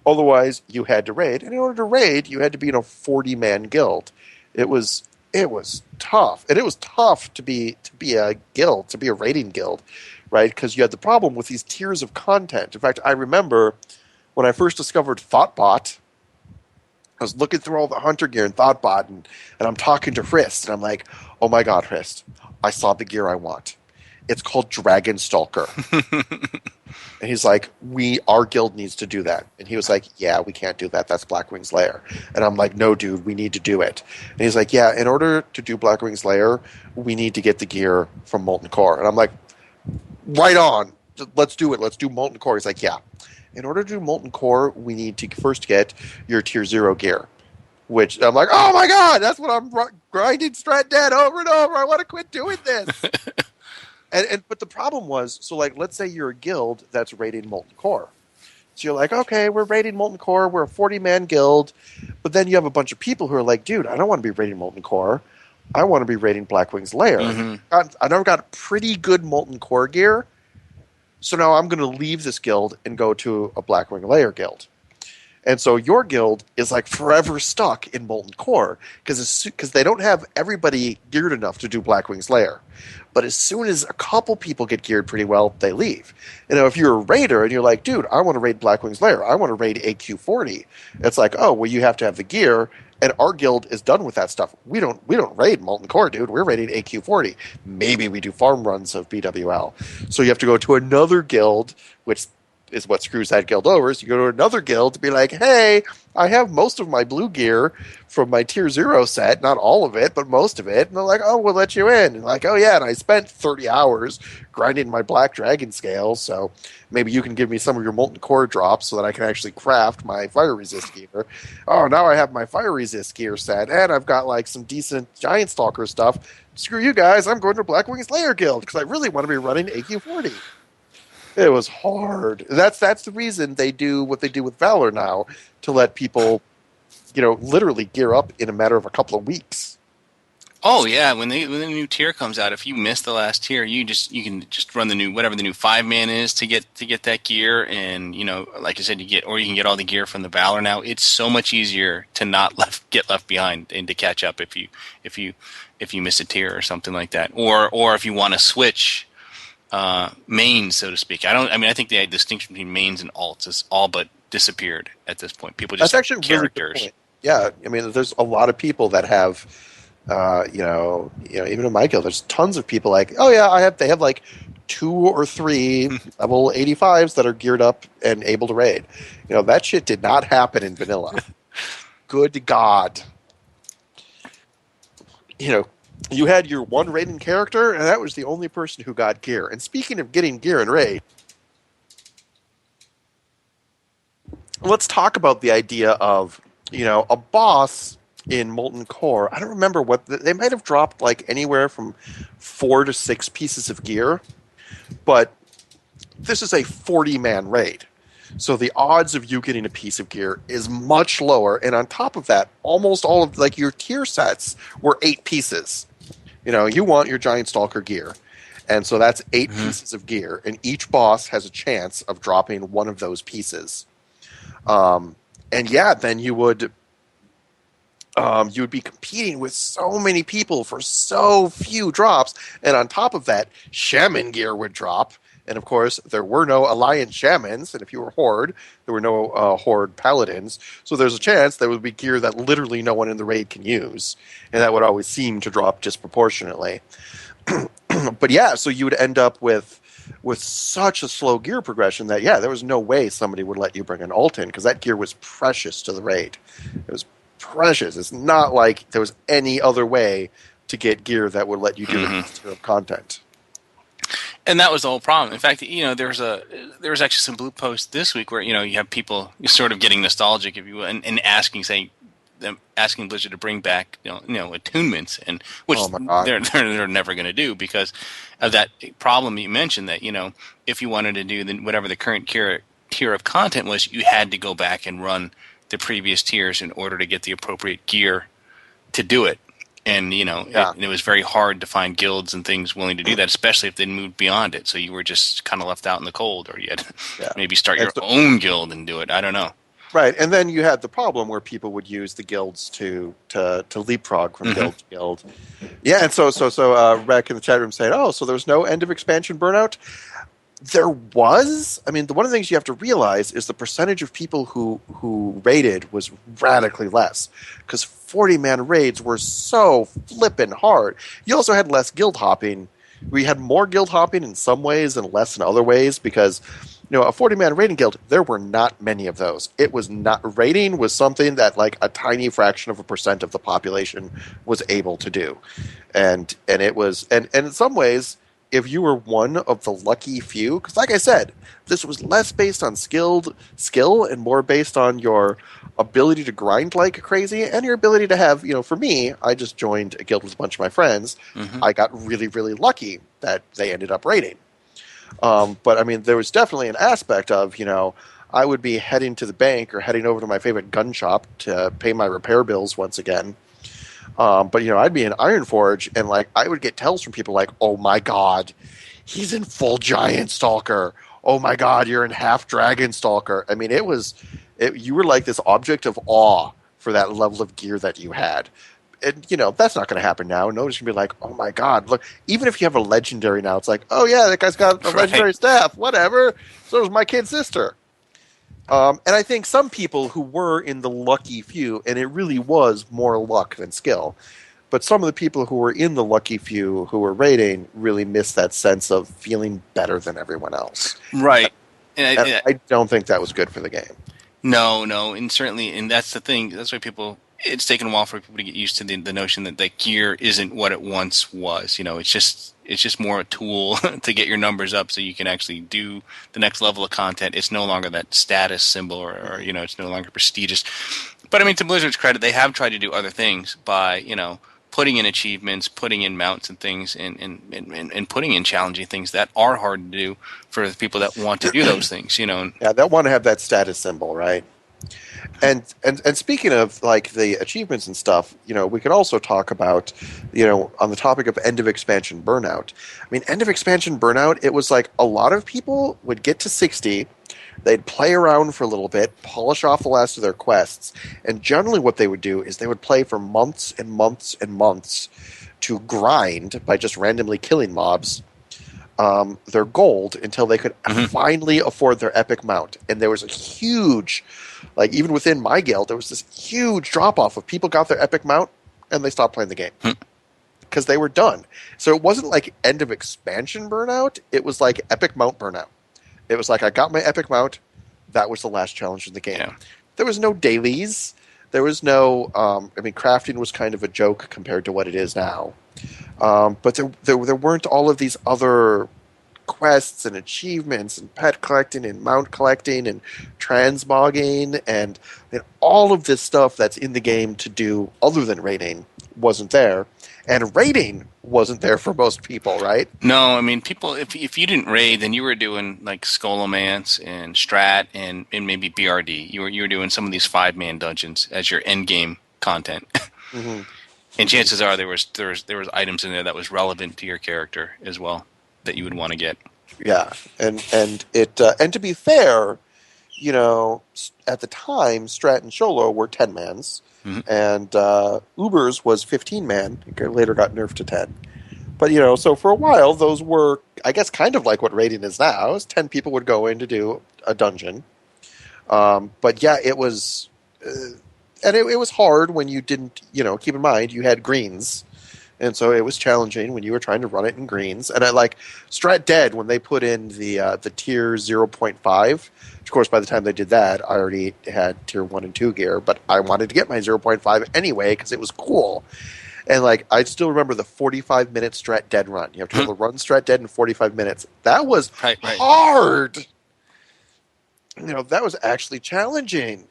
Otherwise, you had to raid, and in order to raid, you had to be in a 40-man guild. It was tough, and it was tough to be a guild, to be a raiding guild, right? Because you had the problem with these tiers of content. In fact, I remember when I first discovered Thoughtbot, I was looking through all the hunter gear in Thoughtbot, and I'm talking to Hrist, and I'm like, "Oh my god, Hrist, I saw the gear I want. It's called Dragon Stalker." And he's like, our guild needs to do that. And he was like, "Yeah, we can't do that. That's Blackwing's Lair." And I'm like, "No, dude, we need to do it." And he's like, "Yeah, in order to do Blackwing's Lair, we need to get the gear from Molten Core." And I'm like, "Right on. Let's do it. Let's do Molten Core." He's like, "Yeah. In order to do Molten Core, we need to first get your tier 0 gear." Which I'm like, "Oh my god, that's what I'm grinding Strat Dead over and over. I want to quit doing this." But the problem was, so like, let's say you're a guild that's raiding Molten Core. So you're like, "Okay, we're raiding Molten Core. We're a 40-man guild." But then you have a bunch of people who are like, "Dude, I don't want to be raiding Molten Core. I want to be raiding Blackwing's Lair." I never got pretty good Molten Core gear. So now I'm going to leave this guild and go to a Blackwing Lair guild. And so your guild is like forever stuck in Molten Core because they don't have everybody geared enough to do Blackwing's Lair. But as soon as a couple people get geared pretty well, they leave. If you're a raider and you're like, "Dude, I want to raid Blackwing's Lair. I want to raid AQ40. It's like, "Oh, well, you have to have the gear." And our guild is done with that stuff. We don't raid Molten Core, dude. We're raiding AQ40. Maybe we do farm runs of BWL. So you have to go to another guild, which is what screws that guild over. So you go to another guild to be like, "Hey, I have most of my blue gear from my tier 0 set, not all of it, but most of it." And they're like, "Oh, we'll let you in." And like, "Oh yeah, and I spent 30 hours grinding my black dragon scales, so maybe you can give me some of your Molten Core drops so that I can actually craft my fire resist gear." "Oh, now I have my fire resist gear set, and I've got like some decent giant stalker stuff. Screw you guys, I'm going to Blackwing's Lair guild because I really want to be running AQ40. It was hard. That's the reason they do what they do with Valor now, to let people, literally gear up in a matter of a couple of weeks. Oh yeah, when the new tier comes out, if you miss the last tier, you can just run the new 5-man is to get that gear, and like I said, you can get all the gear from the Valor now. It's so much easier to not get left behind and to catch up if you miss a tier or something like that, or if you want to switch mains, so to speak. I think the distinction between mains and alts is all but disappeared at this point. People just That's actually characters. Really good point. Yeah, there's a lot of people that have, even in my guild, there's tons of people like, "Oh yeah, they have like 2 or 3 level 85s that are geared up and able to raid." That shit did not happen in vanilla. Good God. You had your one raiding character, and that was the only person who got gear. And speaking of getting gear in raid, let's talk about the idea of, a boss in Molten Core. I don't remember what they might have dropped, like anywhere from 4 to 6 pieces of gear, but this is a 40-man raid. So the odds of you getting a piece of gear is much lower. And on top of that, almost all of your tier sets were 8 pieces. You want your giant stalker gear. And so that's 8 pieces of gear. And each boss has a chance of dropping one of those pieces. Then you would be competing with so many people for so few drops. And on top of that, shaman gear would drop. And of course, there were no Alliance Shamans, and if you were Horde, there were no Horde Paladins. So there's a chance there would be gear that literally no one in the raid can use, and that would always seem to drop disproportionately. But yeah, so you would end up with such a slow gear progression that, there was no way somebody would let you bring an ult in, because that gear was precious to the raid. It was precious. It's not like there was any other way to get gear that would let you do this tier of content. And that was the whole problem. In fact, there was actually some blue posts this week where you have people sort of getting nostalgic, if you will, and asking Blizzard to bring back attunements, and which Oh my God. they're never going to do because of that problem you mentioned. That if you wanted to do whatever the current tier of content was, you had to go back and run the previous tiers in order to get the appropriate gear to do it. And it was very hard to find guilds and things willing to do that, especially if they moved beyond it. So you were just kind of left out in the cold, or you had to maybe start your own guild and do it. I don't know. Right, and then you had the problem where people would use the guilds to leapfrog from guild to guild. Yeah, and so Rec in the chat room saying, "Oh, so there's no end of expansion burnout." There was. I mean, one of the things you have to realize is the percentage of people who raided was radically less because 40-man raids were so flippin' hard. You also had less guild hopping. We had more guild hopping in some ways and less in other ways because a 40-man raiding guild, there were not many of those. It was not raiding was something that like a tiny fraction of a percent of the population was able to do, and it was and in some ways, if you were one of the lucky few, because like I said, this was less based on skill and more based on your ability to grind like crazy and your ability to have, for me, I just joined a guild with a bunch of my friends. Mm-hmm. I got really, really lucky that they ended up raiding. But I mean, there was definitely an aspect of, I would be heading to the bank or heading over to my favorite gun shop to pay my repair bills once again. But I'd be in Ironforge, and like I would get tells from people like, "Oh my God, he's in full Giant Stalker. Oh my God, you're in half Dragon Stalker." I mean, you were like this object of awe for that level of gear that you had. And that's not going to happen now. Nobody's going to be like, "Oh my God, look!" Even if you have a legendary now, it's like, "Oh yeah, that guy's got a legendary staff. Whatever." So does my kid sister. And I think some people who were in the lucky few, and it really was more luck than skill, but some of the people who were in the lucky few who were raiding really missed that sense of feeling better than everyone else. Right. And I don't think that was good for the game. No, and certainly, and that's the thing. That's why it's taken a while for people to get used to the notion that the gear isn't what it once was. It's just more a tool to get your numbers up so you can actually do the next level of content. It's no longer that status symbol or it's no longer prestigious. But I mean, to Blizzard's credit, they have tried to do other things by, putting in achievements, putting in mounts and things, and putting in challenging things that are hard to do for the people that want to do those things, Yeah, that want to have that status symbol, right? And speaking of like the achievements and stuff, we could also talk about, on the topic of end of expansion burnout. I mean, end of expansion burnout, it was like a lot of people would get to 60, they'd play around for a little bit, polish off the last of their quests, and generally what they would do is they would play for months and months and months to grind by just randomly killing mobs their gold until they could finally afford their epic mount. And there was a huge, like even within my guild, there was this huge drop-off of people got their epic mount and they stopped playing the game because they were done. So it wasn't like end of expansion burnout. It was like epic mount burnout. It was like I got my epic mount. That was the last challenge in the game. Yeah. There was no dailies. There was no, crafting was kind of a joke compared to what it is now. But there weren't all of these other quests and achievements and pet collecting and mount collecting and transmogging and all of this stuff that's in the game to do other than raiding wasn't there. And raiding wasn't there for most people, right? No, I mean, people, if you didn't raid, then you were doing like Scholomance and Strat and maybe BRD. You were doing some of these 5-man dungeons as your end game content. Mm-hmm. And chances are there was items in there that was relevant to your character as well that you would want to get. Yeah, and to be fair, at the time, Strat and Sholo were 10-mans, and Uber's was 15-man. It later got nerfed to 10. But so for a while, those were, I guess, kind of like what raiding is now. 10 people would go in to do a dungeon. But yeah, it was. And it was hard when you didn't, keep in mind you had greens. And so it was challenging when you were trying to run it in greens. And I like Strat Dead when they put in the tier 0.5. Of course, by the time they did that, I already had tier 1 and 2 gear. But I wanted to get my 0.5 anyway because it was cool. And like I still remember the 45-minute strat dead run. You have to be able to run strat dead in 45 minutes. That was Right. hard. That was actually challenging.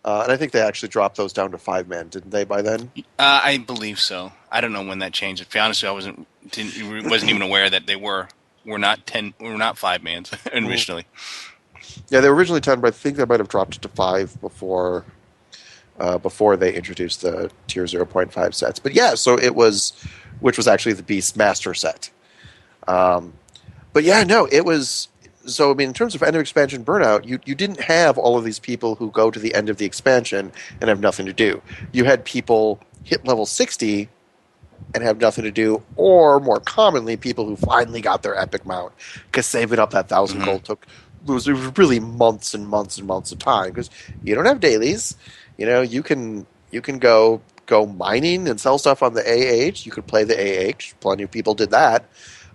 And I think they actually dropped those down to 5 men, didn't they? By then, I believe so. I don't know when that changed. To be honest, I wasn't even aware that they were not 5 mans originally. Yeah, they were originally 10, but I think they might have dropped it to 5 before they introduced the tier 0.5 sets. But yeah, so it was, which was actually the Beast Master set. But yeah, no, it was. So, I mean, in terms of end of expansion burnout, you didn't have all of these people who go to the end of the expansion and have nothing to do. You had people hit level 60 and have nothing to do, or more commonly, people who finally got their epic mount, because saving up that 1,000 gold was really months and months and months of time, because you don't have dailies. You can go mining and sell stuff on the AH. You could play the AH. Plenty of people did that.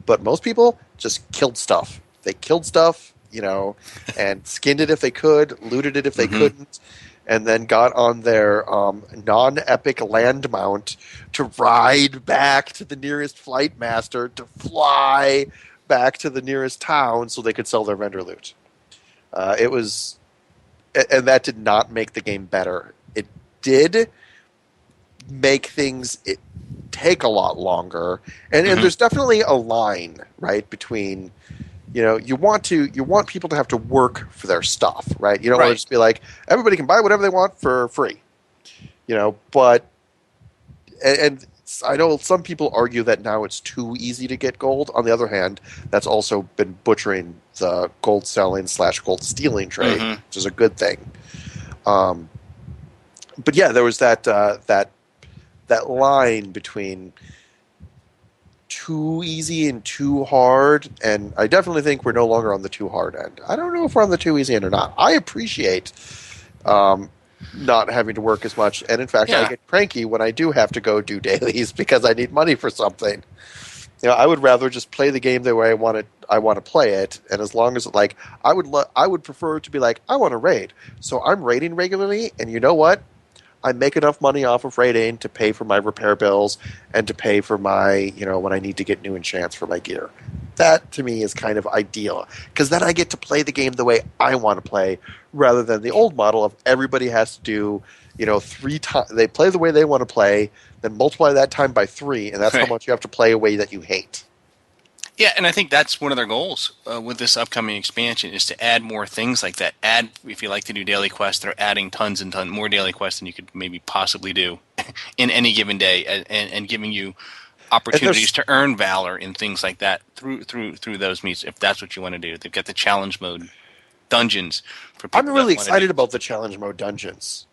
But most people just killed stuff. They killed stuff, and skinned it if they could, looted it if they couldn't, and then got on their non-epic land mount to ride back to the nearest flight master to fly back to the nearest town so they could sell their vendor loot. And that did not make the game better. It did make things take a lot longer, and there's definitely a line, right, between you want people to have to work for their stuff, right? You don't want to just be like, everybody can buy whatever they want for free, but and I know some people argue that now it's too easy to get gold. On the other hand, that's also been butchering the gold selling / gold stealing trade, which is a good thing. But yeah, there was that line between too easy and too hard, and I definitely think we're no longer on the too hard end. I don't know if we're on the too easy end or not. I appreciate not having to work as much, and in fact, I get cranky when I do have to go do dailies because I need money for something. I would rather just play the game the way I want to play it, and as long as I would prefer it to be like, I want to raid, so I'm raiding regularly, and you know what? I make enough money off of raiding to pay for my repair bills and to pay for my, when I need to get new enchants for my gear. That, to me, is kind of ideal. Because then I get to play the game the way I want to play, rather than the old model of everybody has to do, 3 times. They play the way they want to play, then multiply that time by 3, and that's how much you have to play a way that you hate. Yeah, and I think that's one of their goals with this upcoming expansion is to add more things like that. If you like to do daily quests, they're adding tons and tons more daily quests than you could maybe possibly do in any given day, and giving you opportunities to earn valor in things like that through those meets, if that's what you want to do. They've got the challenge mode dungeons for people. I'm really excited about the challenge mode dungeons.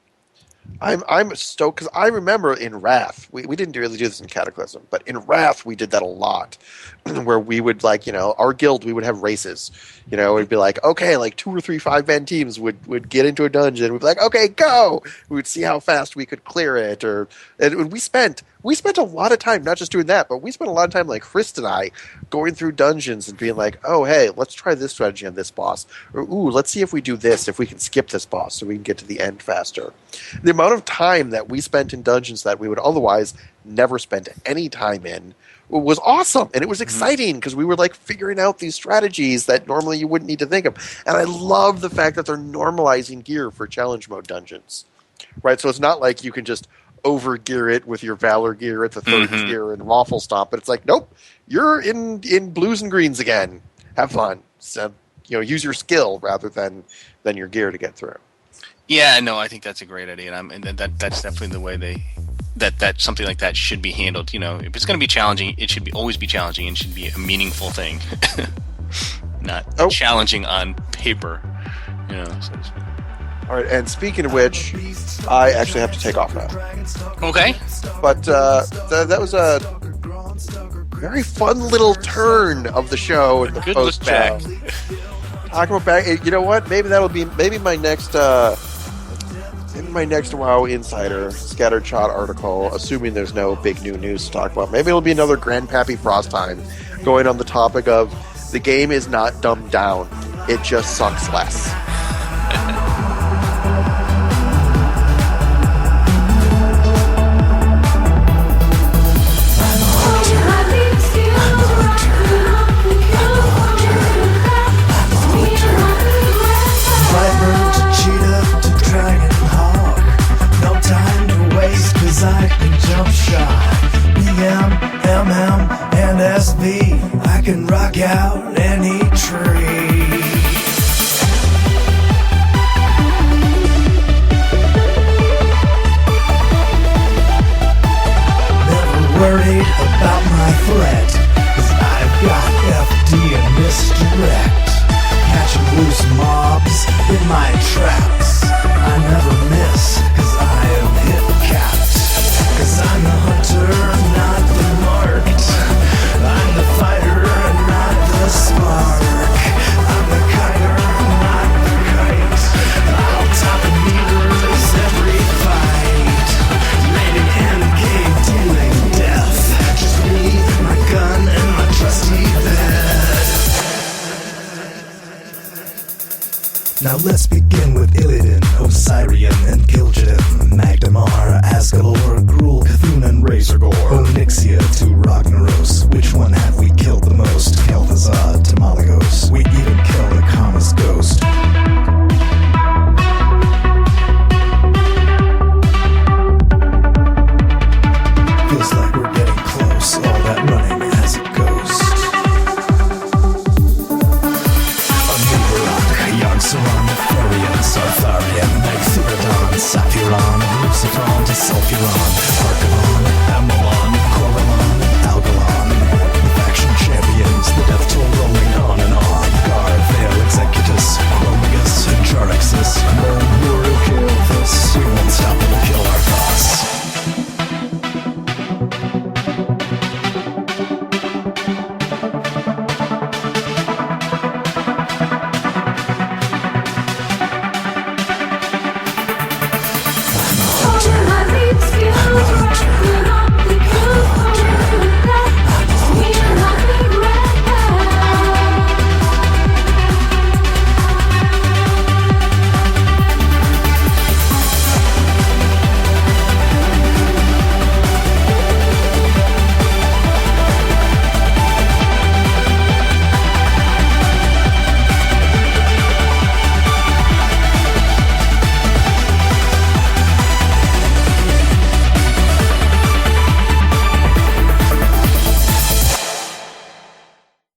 I'm stoked because I remember in Wrath, we didn't really do this in Cataclysm, but in Wrath we did that a lot, where we would our guild, we would have races. It'd be like, okay, 2 or 3 5-man teams would get into a dungeon. We'd be like, okay, go. We would see how fast we could clear it, and we spent a lot of time not just doing that, but we spent a lot of time, like Chris and I, going through dungeons and being like, oh, hey, let's try this strategy on this boss, or ooh, let's see if we do this, if we can skip this boss so we can get to the end faster. The amount of time that we spent in dungeons that we would otherwise never spend any time in was awesome, and it was exciting because we were figuring out these strategies that normally you wouldn't need to think of. And I love the fact that they're normalizing gear for challenge mode dungeons, right? So it's not like you can just over gear it with your Valor gear at the 3rd gear and Raffle Stomp, but it's like, nope, you're in blues and greens again. Have fun. So, use your skill rather than your gear to get through. Yeah, no, I think that's a great idea, and that's definitely the way that something like that should be handled. If it's going to be challenging, it should always be challenging and should be a meaningful thing, not challenging on paper. So to speak. All right, and speaking of which, I actually have to take off now. Okay. But that was a very fun little turn of the show in the Good post look back. Talking about back, you know what? Maybe that'll be my next WoW Insider scattered shot article. Assuming there's no big new news to talk about, maybe it'll be another Grandpappy Frostheim going on the topic of the game is not dumbed down; it just sucks less. and SB, I can rock out any tree. Never worried about my threat, 'cause I've got FD and misdirect. Catching loose mobs in my traps. I never miss, 'cause I am hit capped. 'Cause I'm the hunter, not the marked. I'm the fighter, not the spark. I'm the kiter, not the kite. I'll top the meters every fight. Raiding endgame, dealing death. Just me, my gun, and my trusty bed. Now let's begin with Illidan, Osirian, and Gil'jadan, Magdamar, Asgalor, Gruul, Cthulhu, and Razorgore, Onyxia to Ragnaros. Which one have we killed the most? Kel'Thuzad to Malagos. We even killed the Kama's ghost. Feels like we're getting close. All that running